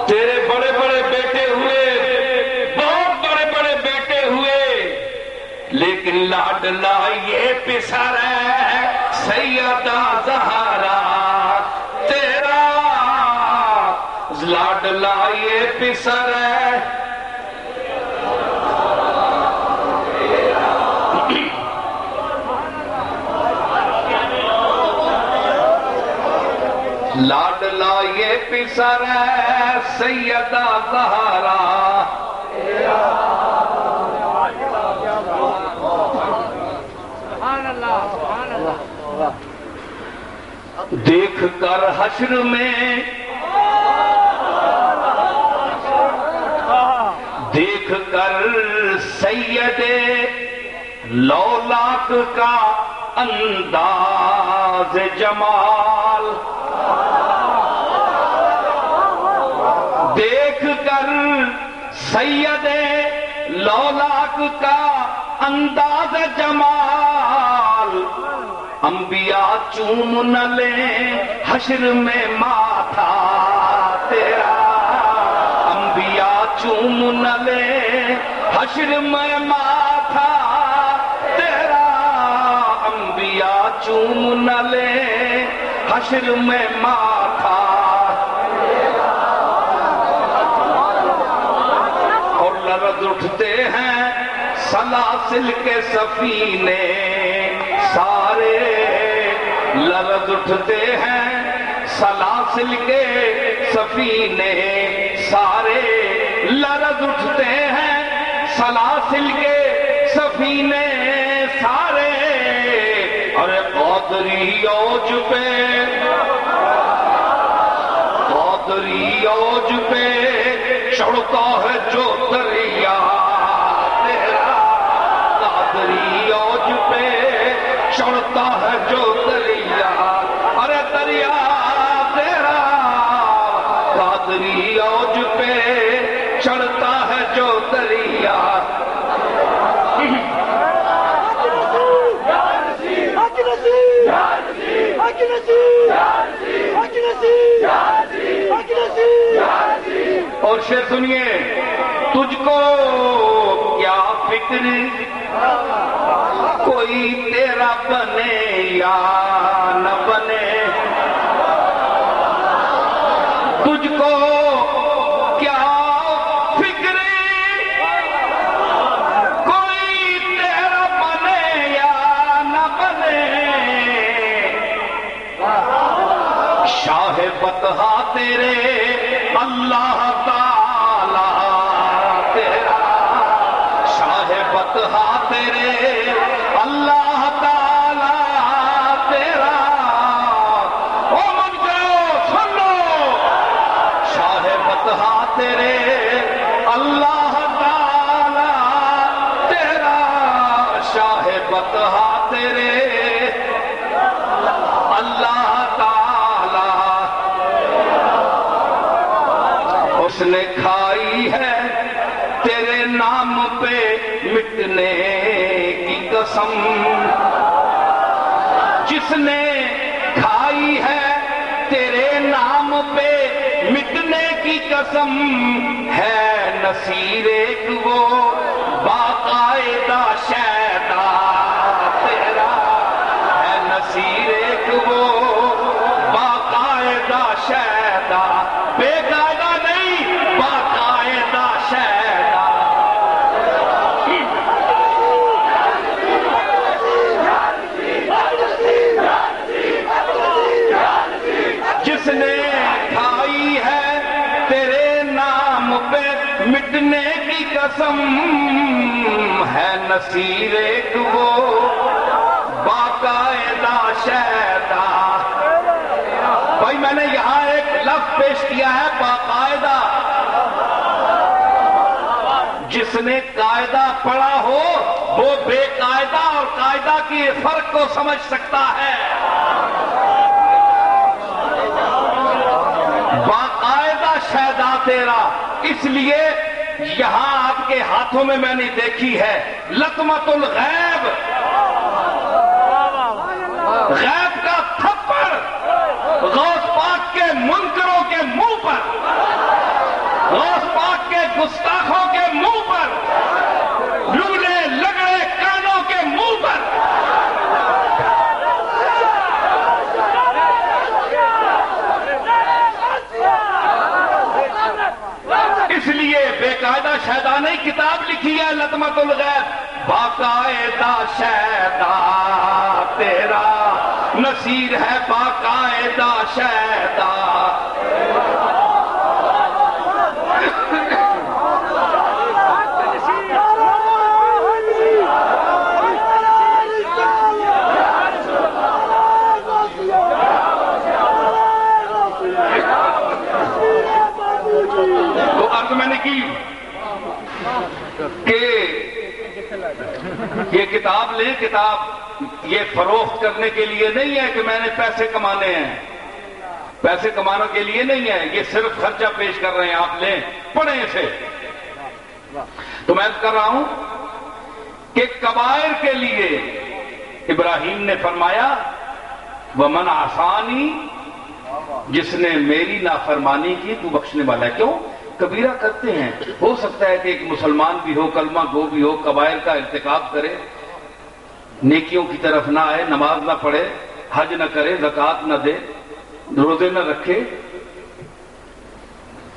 تیرے بڑے بڑے بیٹے ہوئے، بہت بڑے بڑے بیٹے ہوئے، لیکن لاڈلا یہ پسر ہے سیدہ زہرا تیرا، لاڈلا یہ پسر ہے لاڈلا یہ پسر ہے سیدہ زہرا، دیکھ کر حشر میں، دیکھ کر سید لولاک کا انداز جمال، دیکھ کر سید لولاک کا انداز جمال، انبیاء چوم نہ لیں حشر میں ماتھا تیرا، انبیاء چوم نہ لیں حشر میں ماتھا تیرا، انبیاء چوم نہ لیں حشر میں ماتھا، اور لرز اٹھتے ہیں سلاسل کے سفینے سارے، لرز اٹھتے ہیں سلاسل کے سفینے سارے، لرز اٹھتے ہیں سلاسل کے سفینے سارے، اور قادری اوج پہ، قادری اوج پہ چڑھتا ہے جو دریا تیرا، قادری اوج پہ چڑھتا ہے جو دریا، ارے دریا تیرا، قادری اوج پہ چڑھتا ہے جو دریا، اور شعر سنیے، تجھ کو کیا فکر کوئی تیرا بنے یا نہ بنے، تجھ کو کیا فکر کوئی تیرا بنے یا نہ بنے، شاہ بطحا تیرے اللہ تعالی تیرا، شاہ بطحا تیرے اللہ تعالی تیرا، او من کرو سن لو، شاہ بطحا تیرے اللہ تعالی تیرا، شاہ بطحا تیرے اللہ تعالی، اس نے کھائی ہے تیرے نام پہ مٹنے کی قسم، جس نے کھائی ہے تیرے نام پہ مٹنے کی قسم، ہے نصیر ایک وہ باقاعدہ شیدا تیرا، ہے نصیر ایک وہ باقاعدہ شیدا، بے قاعدہ نہیں باقاعدہ شیدا، جس نے کھائی ہے تیرے نام پہ مٹنے کی قسم، ہے نصیر ایک وہ باقاعدہ شیدا۔ بھائی میں نے یہاں ایک لفظ پیش کیا ہے باقاعدہ، جس نے قاعدہ پڑھا ہو وہ بے قاعدہ اور قاعدہ کی فرق کو سمجھ سکتا ہے۔ باقاعدہ شیدا تیرا، اس لیے یہاں آپ کے ہاتھوں میں نے دیکھی ہے لطمت الغیب، غیب کا تھپڑ غوث پاک کے منکروں کے منہ پر، غوث پاک کے گستاخوں کے منہ پر، لولے لگڑے کانوں کے منہ پر۔ اس لیے بے قاعدہ شیدا نے کتاب لکھی ہے لطمت الغیب، باقاعدہ شیدا تیرا نصیر ہے باقاعدہ شیدا۔ تو عرض میں نے کی کہ یہ کتاب لیں، کتاب یہ فروخت کرنے کے لیے نہیں ہے کہ میں نے پیسے کمانے ہیں، پیسے کمانے کے لیے نہیں ہے، یہ صرف خرچہ پیش کر رہے ہیں، آپ لیں پڑھیں اسے۔ تو میں کر رہا ہوں کہ کبائر کے لیے ابراہیم نے فرمایا وَمَنْ عَصَانِي، جس نے میری نافرمانی کی تو بخشنے والا ہے۔ کیوں؟ کبیرہ کرتے ہیں، ہو سکتا ہے کہ ایک مسلمان بھی ہو، کلمہ گو بھی ہو، کبائر کا ارتکاب کرے، نیکیوں کی طرف نہ آئے، نماز نہ پڑھے، حج نہ کرے، زکوٰۃ نہ دے، روزے نہ رکھے،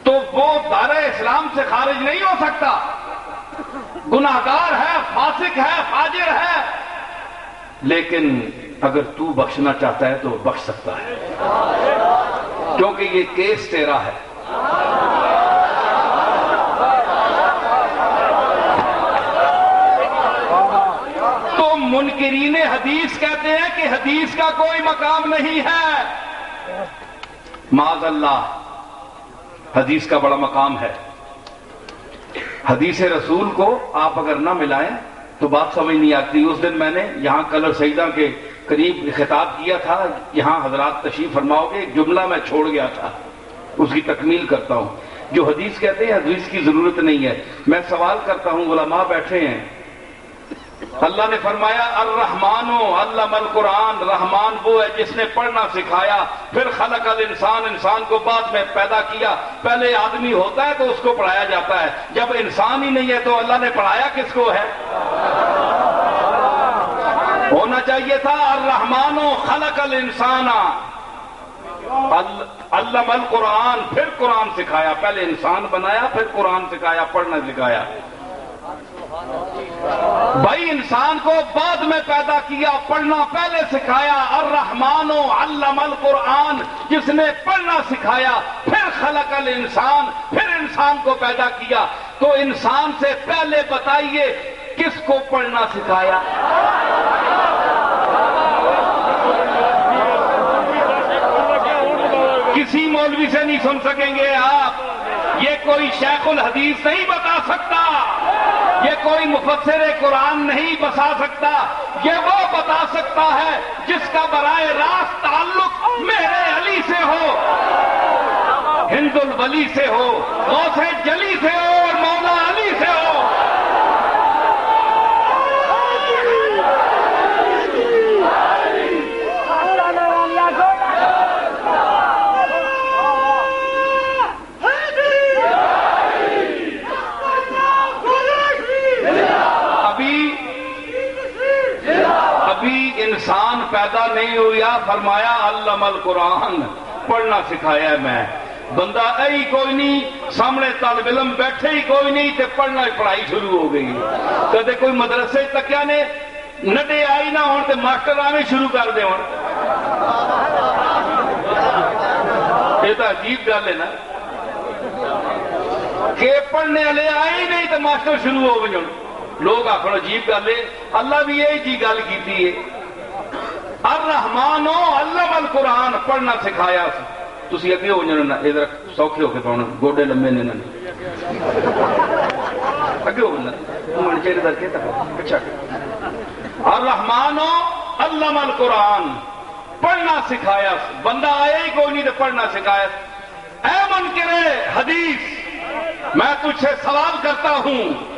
تو وہ دائرہ اسلام سے خارج نہیں ہو سکتا، گناہگار ہے، فاسق ہے، فاجر ہے، لیکن اگر تو بخشنا چاہتا ہے تو بخش سکتا ہے، کیونکہ یہ کیس تیرا ہے۔ تو منکرین حدیث کہتے ہیں کہ حدیث کا کوئی مقام نہیں ہے، معاذ اللہ، حدیث کا بڑا مقام ہے۔ حدیث رسول کو آپ اگر نہ ملائیں تو بات سمجھ نہیں آتی۔ اس دن میں نے یہاں کلر سیدہ کے قریب خطاب کیا تھا، یہاں حضرات تشریف فرماؤ گے، ایک جملہ میں چھوڑ گیا تھا، اس کی تکمیل کرتا ہوں۔ جو حدیث کہتے ہیں حدیث کی ضرورت نہیں ہے، میں سوال کرتا ہوں، علماء بیٹھے ہیں، اللہ نے فرمایا الرحمن علم القرآن، رحمان وہ ہے جس نے پڑھنا سکھایا، پھر خلق الانسان، انسان کو بعد میں پیدا کیا، پہلے آدمی ہوتا ہے تو اس کو پڑھایا جاتا ہے، جب انسان ہی نہیں ہے تو اللہ نے پڑھایا کس کو ہے؟ ہونا چاہیے تھا الرحمن خلق الانسان علم القرآن، پھر قرآن سکھایا، پہلے انسان بنایا پھر قرآن سکھایا، پڑھنا سکھایا۔ بھائی انسان کو بعد میں پیدا کیا، پڑھنا پہلے سکھایا۔ الرحمن علم القرآن، جس نے پڑھنا سکھایا، پھر خلق الانسان، پھر انسان کو پیدا کیا۔ تو انسان سے پہلے بتائیے کس کو پڑھنا سکھایا؟ کسی مولوی سے نہیں سن سکیں گے آپ، یہ کوئی شیخ الحدیث نہیں بتا سکتا، یہ کوئی مفسر قرآن نہیں بتا سکتا، یہ وہ بتا سکتا ہے جس کا براہ راست تعلق میرے علی سے ہو، ہند الولی سے ہو، غوث جلی سے ہو اور مولا علی سے ہو۔ انسان پیدا نہیں ہوا، فرمایا علم القرآن، پڑھنا سکھایا ہے میں۔ بندہ ہی کوئی نہیں، سامنے طالب علم بیٹھے ہی کوئی نہیں، تے پڑھنا پڑھائی شروع ہو گئی۔ کدے کوئی مدرسے تکیا نے نڈے آئی نہ ہون تے ماسٹر آنے شروع کر دے ہون۔ یہ تو عجیب گل ہے نا کہ پڑھنے والے آئے ہی نہیں تے ماسٹر شروع ہو گئے۔ لوگ آخر عجیب گل ہے، اللہ بھی یہی جی گل کی ہے۔ الرحمن علم القرآن، پڑھنا سکھایا۔ تسی اگے ہو جانا، ادھر سوکھے ہو کے پاؤنا، گوڈے لمبے نے اگے ہو جانا، چہرے در کے اچھا۔ الرحمن علم القرآن، پڑھنا سکھایا۔ بندہ آیا ہی کوئی نہیں تو پڑھنا سکھایا۔ اے منکر حدیث، میں تجھ سے سوال کرتا ہوں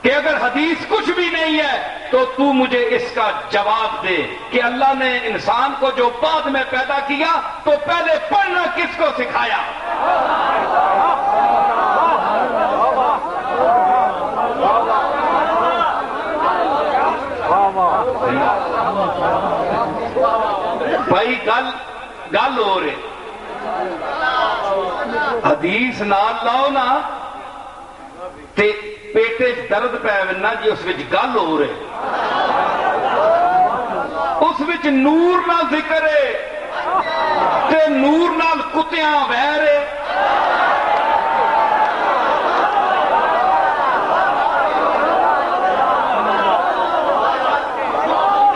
کہ اگر حدیث کچھ بھی نہیں ہے تو تو مجھے اس کا جواب دے کہ اللہ نے انسان کو جو بعد میں پیدا کیا تو پہلے پڑھنا کس کو سکھایا؟ بھائی گل ہو رہے، حدیث نال لاؤ نا تے پیٹے درد پہ نا جی، اس وچ گل ہو رہے، اس وچ نور نہ ذکر ہے تے نور نال کتیاں ویر ہے۔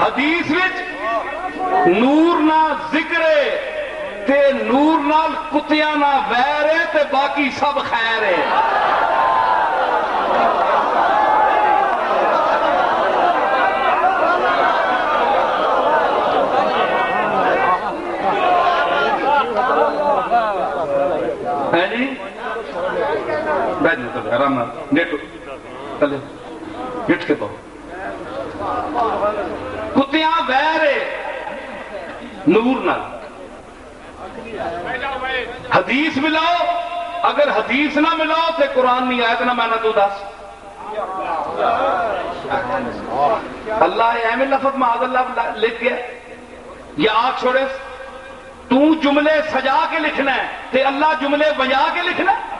حدیث وچ نور نہ ذکر ہے تے نور نال کتیاں نہ ویر ہے تے باقی سب خیر ہے۔ جی بیٹھ آرام نیٹ کے پاؤ، کتیاں ویر نور نال۔ حدیث ملاؤ، اگر حدیث نہ ملاؤ تو قرآن نہیں آیت نہ میں نہ تو دس۔ اللہ ایویں لفظ معاذ اللہ لکھ گیا یا آگ چھوڑے، تو جملے سجا کے لکھنا ہے تے اللہ جملے بجا کے لکھنا ہے۔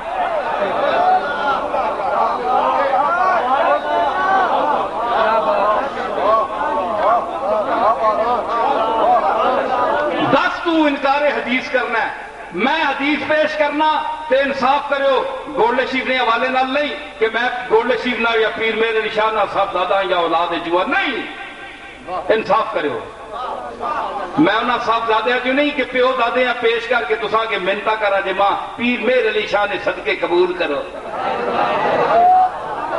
دس تو انکار حدیث کرنا ہے، میں حدیث پیش کرنا تے انصاف کرو، گولڈ شریف نے حوالے نال نہیں کہ میں گولڈ شریف نہ یا پیر میرے نشانہ صاحب دادا یا اولاد جوار، نہیں، انصاف کرو۔ میں انہاں صاحب زیادہ کیوں نہیں کہ پیو دادے ہیں پیش کر کے تساں کے منتا کرا جے ماں پیر میر علی شاہ نے صدقے قبول کرو،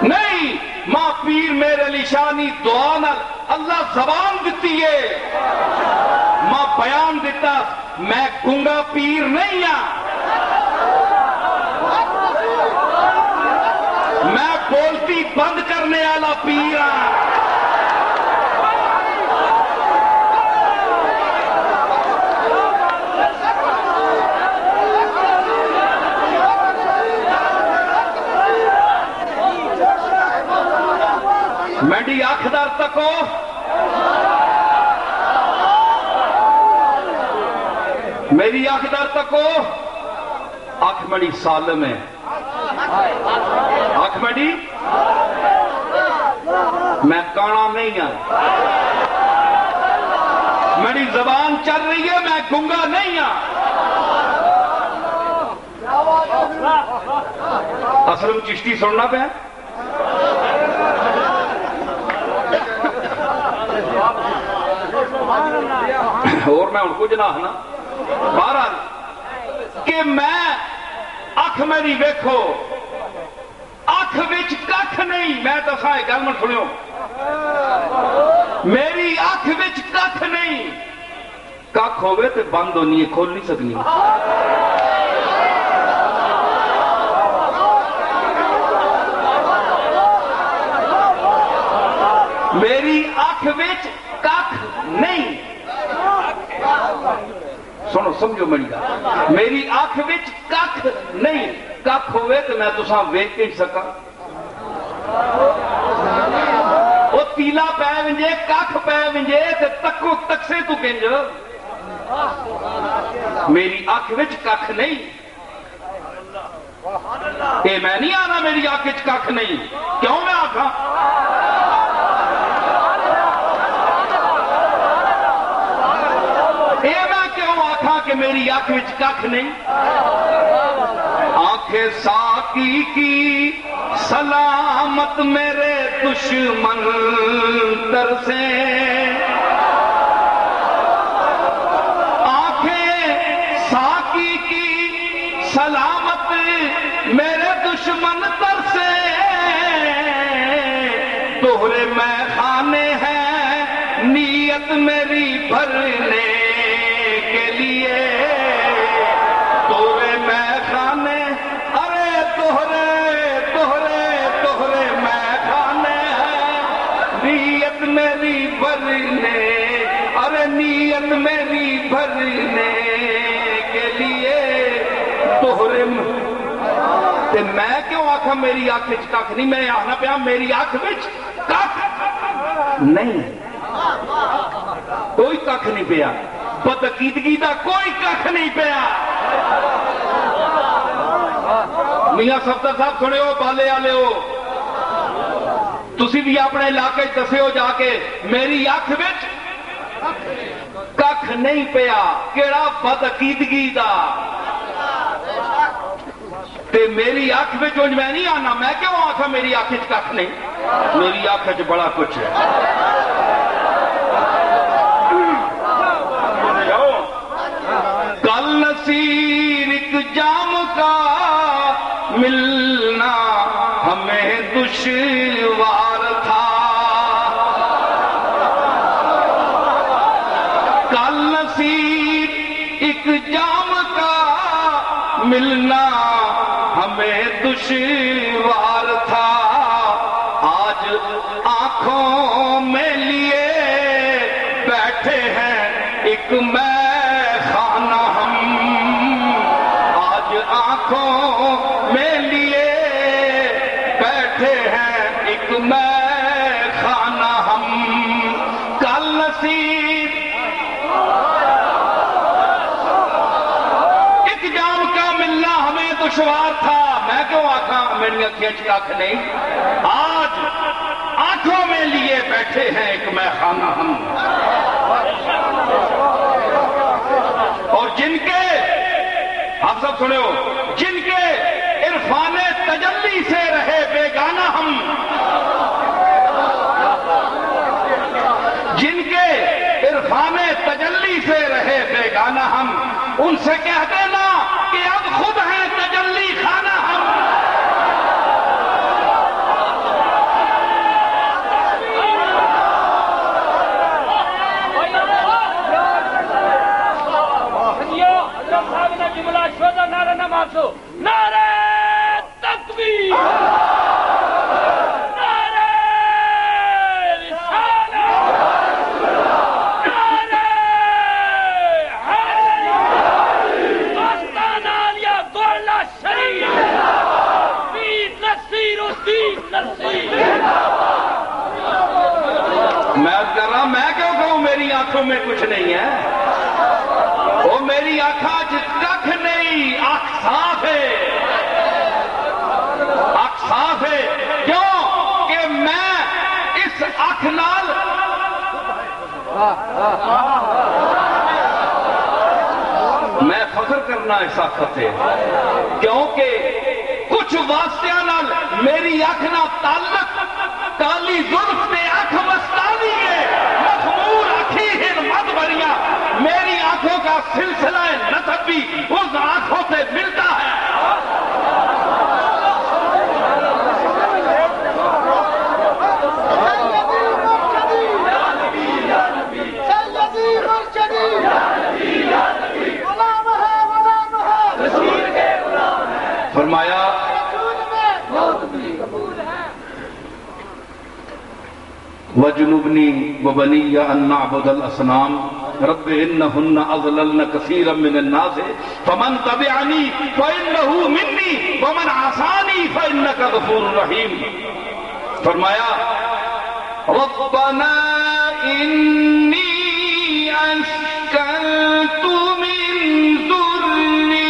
نہیں، ماں پیر میر علی شاہ نی دعا نال اللہ زبان دیتی ہے، ماں بیان دیتا، میں گنگا پیر نہیں ہاں، میں بولتی بند کرنے والا پیر ہاں۔ میری آنکھدار تکو، میری آنکھدار تکو، آنکھ میری سالم ہے، آنکھ میری میں کانا نہیں ہوں، میری زبان چل رہی ہے، میں گنگا نہیں ہوں۔ اسلم چشتی سننا پہ اور میں ان کو جناح نا بہرحال کہ میں اکھ میری ویکھو اکھ وچ ککھ نہیں، میں دساں ایک گل من سنیو، میری اکھ وچ ککھ نہیں، ککھ ہوئے تے بند ہونی ہے، کھول نہیں سکنی۔ میری اکھ وچ ککھ نہیں، سنو سمجھو میری گل، میری اکھ وچ ککھ نہیں، ککھ ہوئے تو میں تساں ویکھ نہیں سکا۔ وہ تیلا پے ونجے ککھ پے ونجے تے تکو تکسے تو کنج، میری اکھ وچ ککھ نہیں، اے میں نہیں آنا میری اکھ وچ ککھ نہیں، کیوں میں آکھاں؟ اے میں کیوں آکھاں کہ میری اکھ وچ ککھ نہیں؟ آنکھیں ساقی کی سلامت میرے دشمن ترسے، آنکھیں ساقی کی سلامت میرے دشمن ترسے، دوہرے میں خانے ہیں نیت میری بھرنے کے لیے، دوہرے میں خانے، ارے دوہرے دوہرے دوہرے میں خانے ہیں نیت میری بھرنے، ارے نیت میری بھرنے کے لیے دوہرے تے میں کیوں آکھا میری آنکھ وچ ککھ نہیں؟ میں آنا پیا میری آنکھ وچ ککھ نہیں، کوئی ککھ نہیں پیا، بدعقیدگی دا کوئی ککھ نہیں پیا۔ میاں صفدر صاحب سنے ہو، بالے والے ہو، تسی بھی اپنے علاقے دسے ہو جا کے میری اکھ وچ ککھ نہیں پیا، کیڑا بدعقیدگی دا، تے میری اکھ وچ میں نہیں آنا، میں کیوں آکھا میری اکھ وچ ککھ نہیں؟ میری اکھ وچ بڑا کچھ ہے۔ کل نصیر ایک جام کا ملنا ہمیں دشوار تھا، کل نصیر ایک جام کا ملنا ہمیں دشوار تھا، آج آنکھوں میں لیے بیٹھے ہیں ایک میں خانہ ہم، آج آنکھوں میں لیے بیٹھے ہیں ایک میں خانہ ہم، کل نصیب ایک جام کا ملنا ہمیں دشوار تھا، میں کیوں آنکھاں میری اکھیں چ ککھ نہیں؟ آج آنکھوں میں لیے بیٹھے ہیں ایک میں خانہ ہم، اور جن کے آپ سب سنے ہو، جن کے عرفان تجلی سے رہے بیگانہ ہم، جن کے عرفان تجلی سے رہے بیگانہ ہم، ان سے کہہ دینا کہ اب خود ہیں تجلی خانہ ہم۔ نعرہ تکبیر، نعرہ رسالت، نعرہ حیدری، آستانہ عالیہ گولہ شریف، پیر نصیر الدین نصیر۔ میں کر رہا میں کیوں کہوں میری آنکھوں میں کچھ نہیں ہے؟ وہ میری آنکھاں ککھ نہیں، آنکھ صاف ہے، آنکھ صاف ہے، کیوں کہ میں اس اس اکھ نال میں فخر کرنا اس اکھ تے، کیونکہ کچھ واسطیاں نال میری اکھ نال تعلق کالی زلف تے اکھ مستانی ہے، مخمور اکھی ہن مد بڑیاں، میری آنکھوں کا سلسلہ نسب بھی اس آنکھوں سے ملتا ہے۔ فرمایا وَجُنُبْنِي وَبَنِيَّ أَن نَّعْبُدَ الْأَصْنَامَ رَبِّ إِنَّهُنَّ أَضْلَلْنَ كَثِيرًا مِّنَ النَّاسِ فَمَن تَبِعَنِي فَإِنَّهُ مِنِّي وَمَنْ عَصَانِي فَإِنَّكَ غَفُورٌ رَّحِيمٌ۔ فرمایا رَبَّنَا إِنِّي أَسْكَنتُ مِن ذُرِّيَّتِي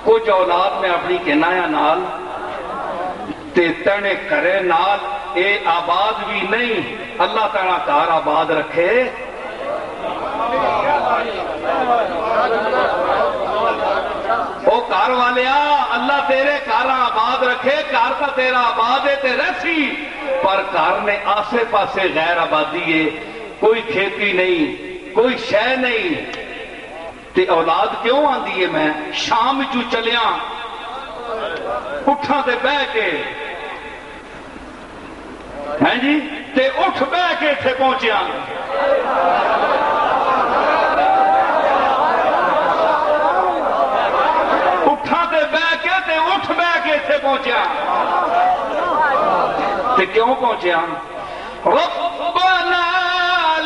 کچھ اولاد میں اپنی کنایا نال تے تنے کرے نال اے آباد بھی نہیں، اللہ تعالیٰ کار آباد رکھے۔ او کار والیا اللہ تیرے کارا آباد رکھے، کار کا تیرا آباد ہے تے رسی، پر کار نے آسے پاسے غیر آبادی ہے، کوئی کھیتی نہیں، کوئی شے نہیں، تے اولاد کیوں آندی ہے؟ میں شام چو چلیاں اٹھاں تے بہ کے ہیں جی تے اٹھ بہ کے تھے پہنچیاں، اٹھاں تے بہ کے تے اٹھ بہ کے تھے پہنچیاں، تے کیوں پہنچیاں؟ ربنا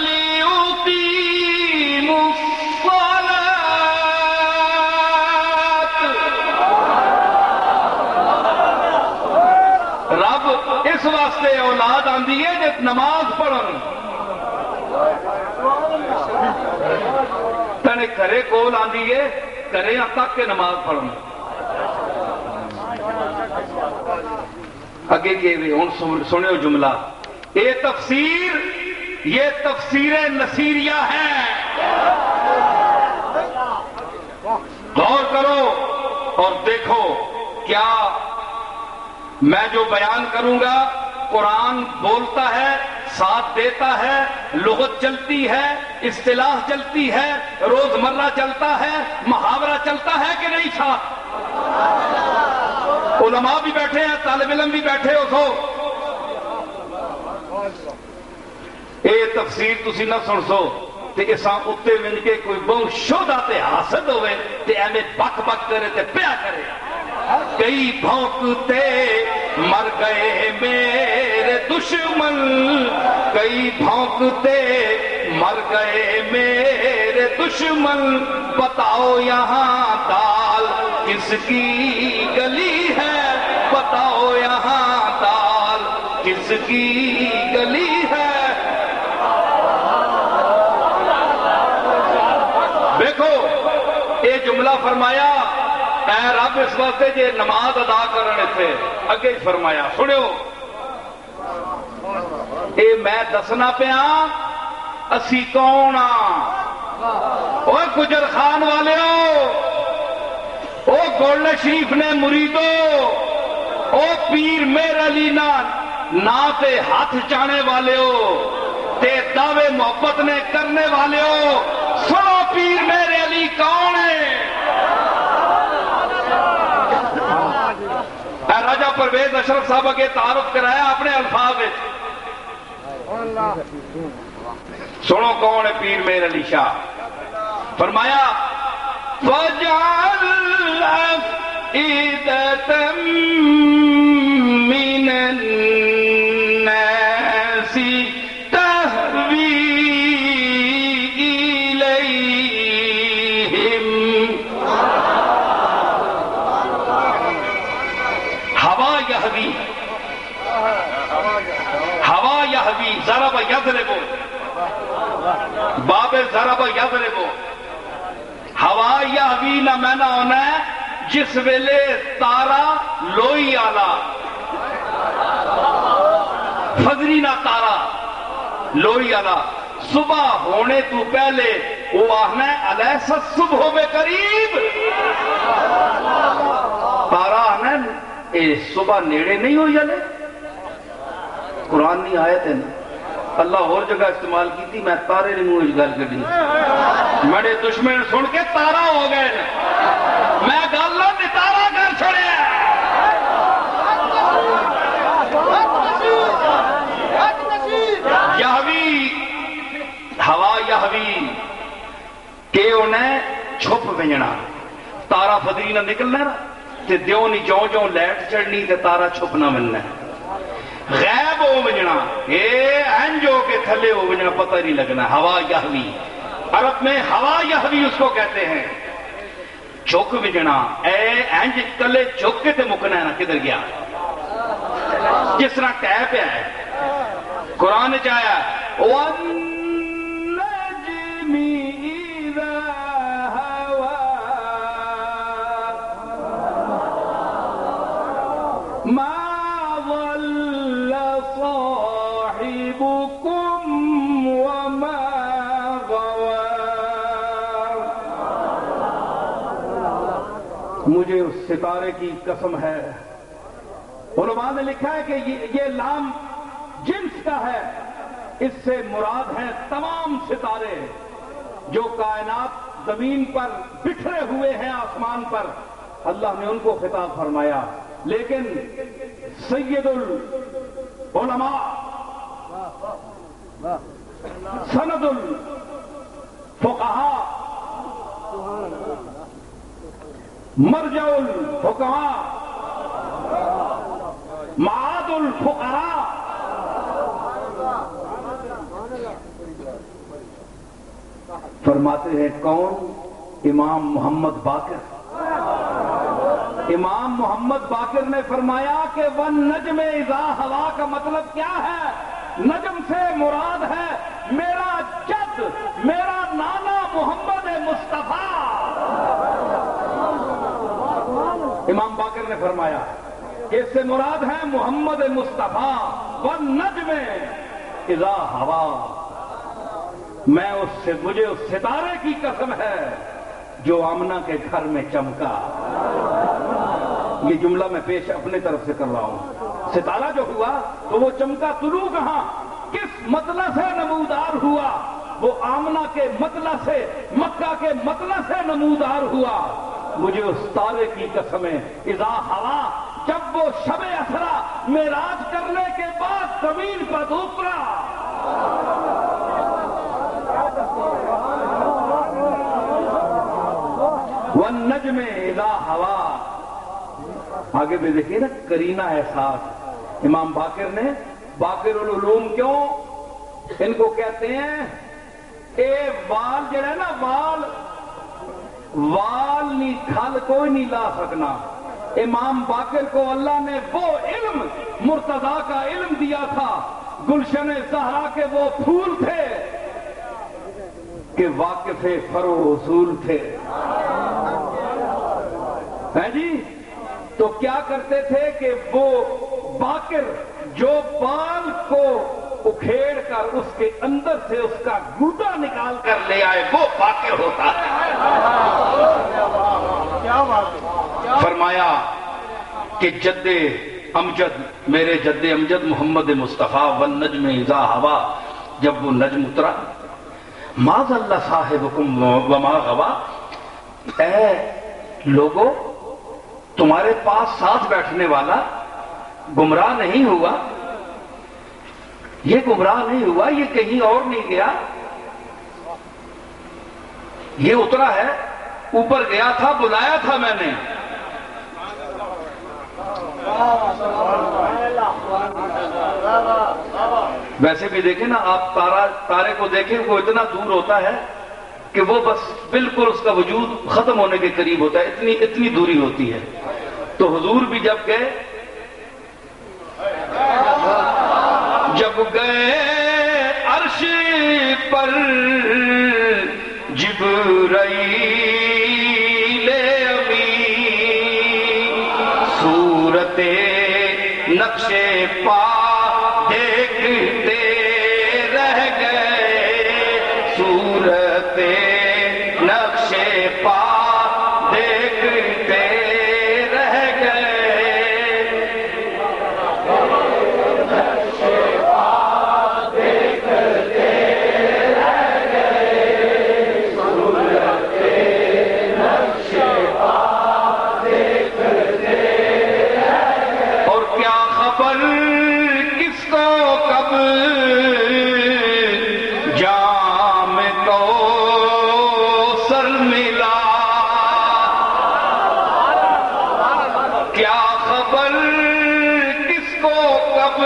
لیقیموا اس واسطے اولاد آندی ہے جب نماز پڑھن، تنے کرے کول آندی ہے کرے تک کے نماز پڑھن۔ اگے کہ ہن سنو جملہ، یہ تفسیر نصیریہ ہے، غور کرو اور دیکھو کیا میں جو بیان کروں گا قرآن بولتا ہے، ساتھ دیتا ہے، لغت چلتی ہے، اصطلاح چلتی ہے، روزمرہ چلتا ہے، محاورہ چلتا ہے کہ نہیں ساتھ؟ علماء بھی بیٹھے ہیں، طالب علم بھی بیٹھے ہو سو اے تفسیر تسی نہ سن سو تے اساں اتے من کے کوئی بہت شودہ تے حاسد ہوئے تے ایمیں بک بک کرے تے پیا کرے۔ کئی بھونکتے مر گئے میرے دشمن، کئی بھونکتے مر گئے میرے دشمن، بتاؤ یہاں دال کس کی گلی ہے، بتاؤ یہاں دال کس کی گلی ہے۔ دیکھو یہ جملہ فرمایا اے رب اس واسطے جے نماز ادا کرنے تھے، اگے فرمایا سنو اے میں دسنا پیا اسی کون او گجر خان والے او گولڈ شریف نے مریدو، او پیر میر علی نا تے ہاتھ چانے والے ہو تے دعوے محبت نے کرنے والے ہو، سنو پیر میر علی کون ہے؟ راجہ پرویز اشرف صاحب کے تعارف کرایا اپنے الفاظ میں، سنو کون ہے پیر میر علی شاہ؟ فرمایا فَجْعَلْ أَفْئِدَةً مِّنَ النَّاسِ یضرب باب ضرب یضرب ہوا یہوی نہ میں نہ ہونا ہے جس ویلے تارا لوئی آلا فجری نہ تارا لوئی آلا صبح ہونے تو پہلے وہ آہنا ہے علیہ صبح بے قریب تارا آنا ہے اے صبح نیڑے نہیں ہوئی جلے قرآن نہیں آیت ہے نا اللہ اور جگہ استعمال کی تھی میں تارے نہیں ہوں اس گل کے دی میرے دشمن سن کے تارا ہو گئے میں گل تارا کر چھڑے یہوی ہوا یہوی کہ انہیں چھپ بجنا تارا فدری نہ نکلنا نا تے دیو نہیں جو جو لائٹ چڑھنی تے تارا چھپ نہ ملنا غیب ہو بجنا انجو کے تھلے ہو بجنا پتہ نہیں لگنا ہوا یہوی عرب میں ہوا یہوی اس کو کہتے ہیں چک بجنا انج تلے چک کے تے مکنا ہے نا کدھر گیا جس طرح ٹیپ ہے قرآن چاہیا مجھے اس ستارے کی قسم ہے علماء نے لکھا ہے کہ یہ لام جنس کا ہے اس سے مراد ہیں تمام ستارے جو کائنات زمین پر بکھرے ہوئے ہیں آسمان پر اللہ نے ان کو خطاب فرمایا لیکن سید العلماء سند الفقہاء مرجع الحکماء معاد الفقراء فرماتے ہیں کون امام محمد باقر امام محمد باقر نے فرمایا کہ والنجم اذا ہوا کا مطلب کیا ہے نجم سے مراد ہے میرا جد میرا نانا محمد مصطفیٰ امام باقر نے فرمایا کہ اس سے مراد ہے محمد مصطفیٰ والنجم اذا ہوا میں اس سے مجھے اس ستارے کی قسم ہے جو آمنہ کے گھر میں چمکا یہ جملہ میں پیش اپنے طرف سے کر رہا ہوں ستارہ جو ہوا تو وہ چمکا طلوع کہاں کس مطلع سے نمودار ہوا وہ آمنہ کے مطلع سے مکہ کے مطلع سے نمودار ہوا مجھے اس تارے کی قسم ہے اذا ہوا جب وہ شب اسرا معراج کرنے کے بعد زمین پر اترا والنجم اذا ہوا آگے بھی دیکھیے نا کرینہ احساس امام باقر نے باقر العلوم کیوں ان کو کہتے ہیں اے وال جڑا ہے نا وال نہیں کھل کوئی نہیں لا سکنا امام باقر کو اللہ نے وہ علم مرتضیٰ کا علم دیا تھا گلشن زہرا کے وہ پھول تھے کہ واقف فرو اصول تھے ہیں جی تو کیا کرتے تھے کہ وہ باقر جو بال کو اکھیڑ کر اس کے اندر سے اس کا گودا نکال کر لے آئے وہ باقر ہوتا ہے فرمایا کہ جد امجد میرے جد امجد محمد مصطفیٰ والنجم اذا ہوا جب وہ نجم اترا ما ضل صاحبکم وما غوا اے لوگو تمہارے پاس ساتھ بیٹھنے والا گمراہ نہیں ہوا یہ گمراہ نہیں ہوا یہ کہیں اور نہیں گیا یہ اترا ہے اوپر گیا تھا بلایا تھا میں نے ویسے بھی دیکھیں نا آپ تارے کو دیکھیں وہ اتنا دور ہوتا ہے کہ وہ بس بالکل اس کا وجود ختم ہونے کے قریب ہوتا ہے اتنی دوری ہوتی ہے تو حضور بھی جب گئے پر جبرائیل امین صورت نقش پا دیکھتے رہ گئے، صورت نقش پا دیکھتے رہ گئے، اور کیا خبر کس کو کب جام کو سر ملا، کیا خبر کس کو کب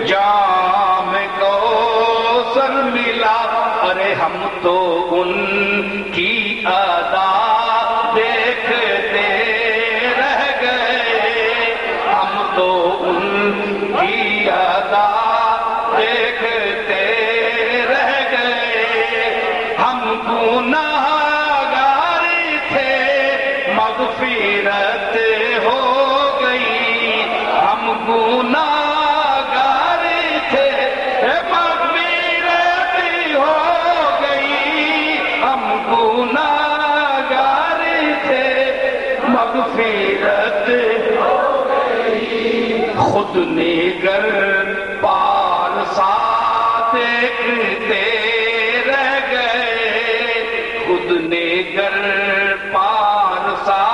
جام کو سر ملا، ارے ہم تو ان کی ادا دیکھتے رہ گئے، ہم تو ان کی ادا دیکھتے رہ گئے، ہم گناہگار تھے مغفرت ہو گئی، ہم گناہگار تھے مغفرت ہو گئی، ہم گناہگار تھے مغفرت ہو گئی، خود نگر پارسا دیکھتے رہ گئے، خود نگر پارسا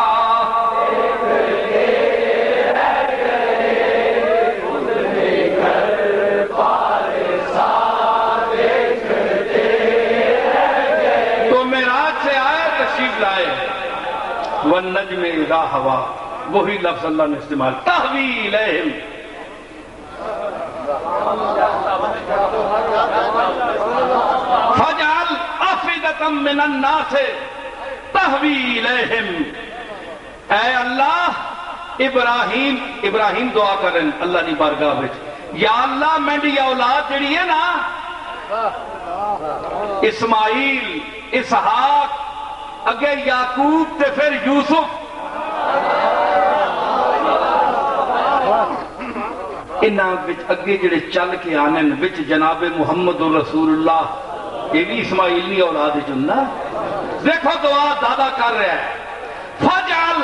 تو معراج سے آئے تشریف لائے، والنجم اذا ہوا، وہی لفظ اللہ نے استعمال، تہوی الیہم، فجعل افئدۃ من الناس تہوی الیہم، اے اللہ ابراہیم دعا کرن اللہ دی بارگاہ وچ، یا اللہ میری اولاد جڑی ہے نا، اسماعیل، اسحاق، اگے یعقوب تے پھر یوسف، انہاں وچ اگے جڑے چل کے آنے وچ جناب محمد رسول اللہ، یہ بھی اسماعیل دی اولاد چننا، دیکھو دعا دادا کر رہا ہے، فجعل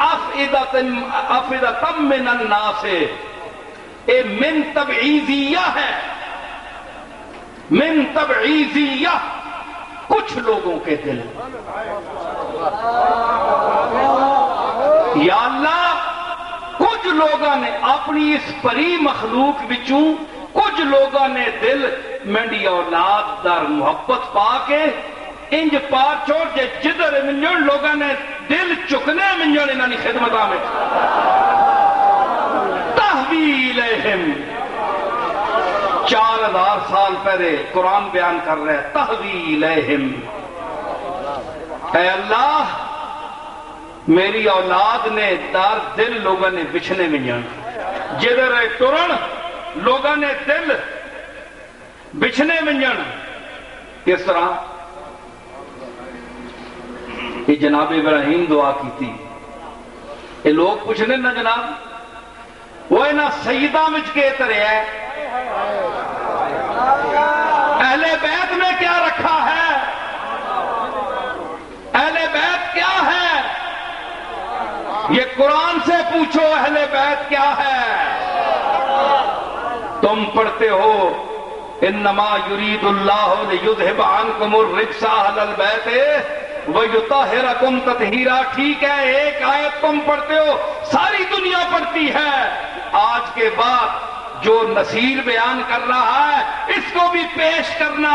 افئدۃ من الناس، اے من تبعیضیہ ہے، من تبعیضیہ، کچھ لوگوں کے دل، یا اللہ کچھ لوگوں نے اپنی اس پری مخلوق بچوں، کچھ لوگوں نے دل منڈی اولاد در محبت پا کے انج پار چھوڑ جے جدر منجن لوگوں نے دل چکنے منجن انہوں نے خدمتہ میں، تہوی الیہم، 4000 سال پہلے قرآن بیان کر رہے ہیں، تہوی الیہم، اے اللہ میری اولاد نے دار دل لوگوں نے بچھنے میں جان، جدھر ٹرن لوگوں نے دل بچھنے میں جان، کس طرح یہ جناب ابراہیم دعا کی تھی، یہ لوگ پوچھنے نا جناب وہ نہ سیدہ مجھ کے ترے ہے، اہل بیت میں کیا رکھا ہے، اہل بیت کیا ہے، یہ قرآن سے پوچھو اہل بیت کیا ہے، تم پڑھتے ہو انما یرید اللہ لیذھب عنکم الرجس اہل البیت ویطہرکم تطہیرا، ٹھیک ہے ایک آیت تم پڑھتے ہو، ساری دنیا پڑھتی ہے، آج کے بعد جو نصیر بیان کر رہا ہے اس کو بھی پیش کرنا،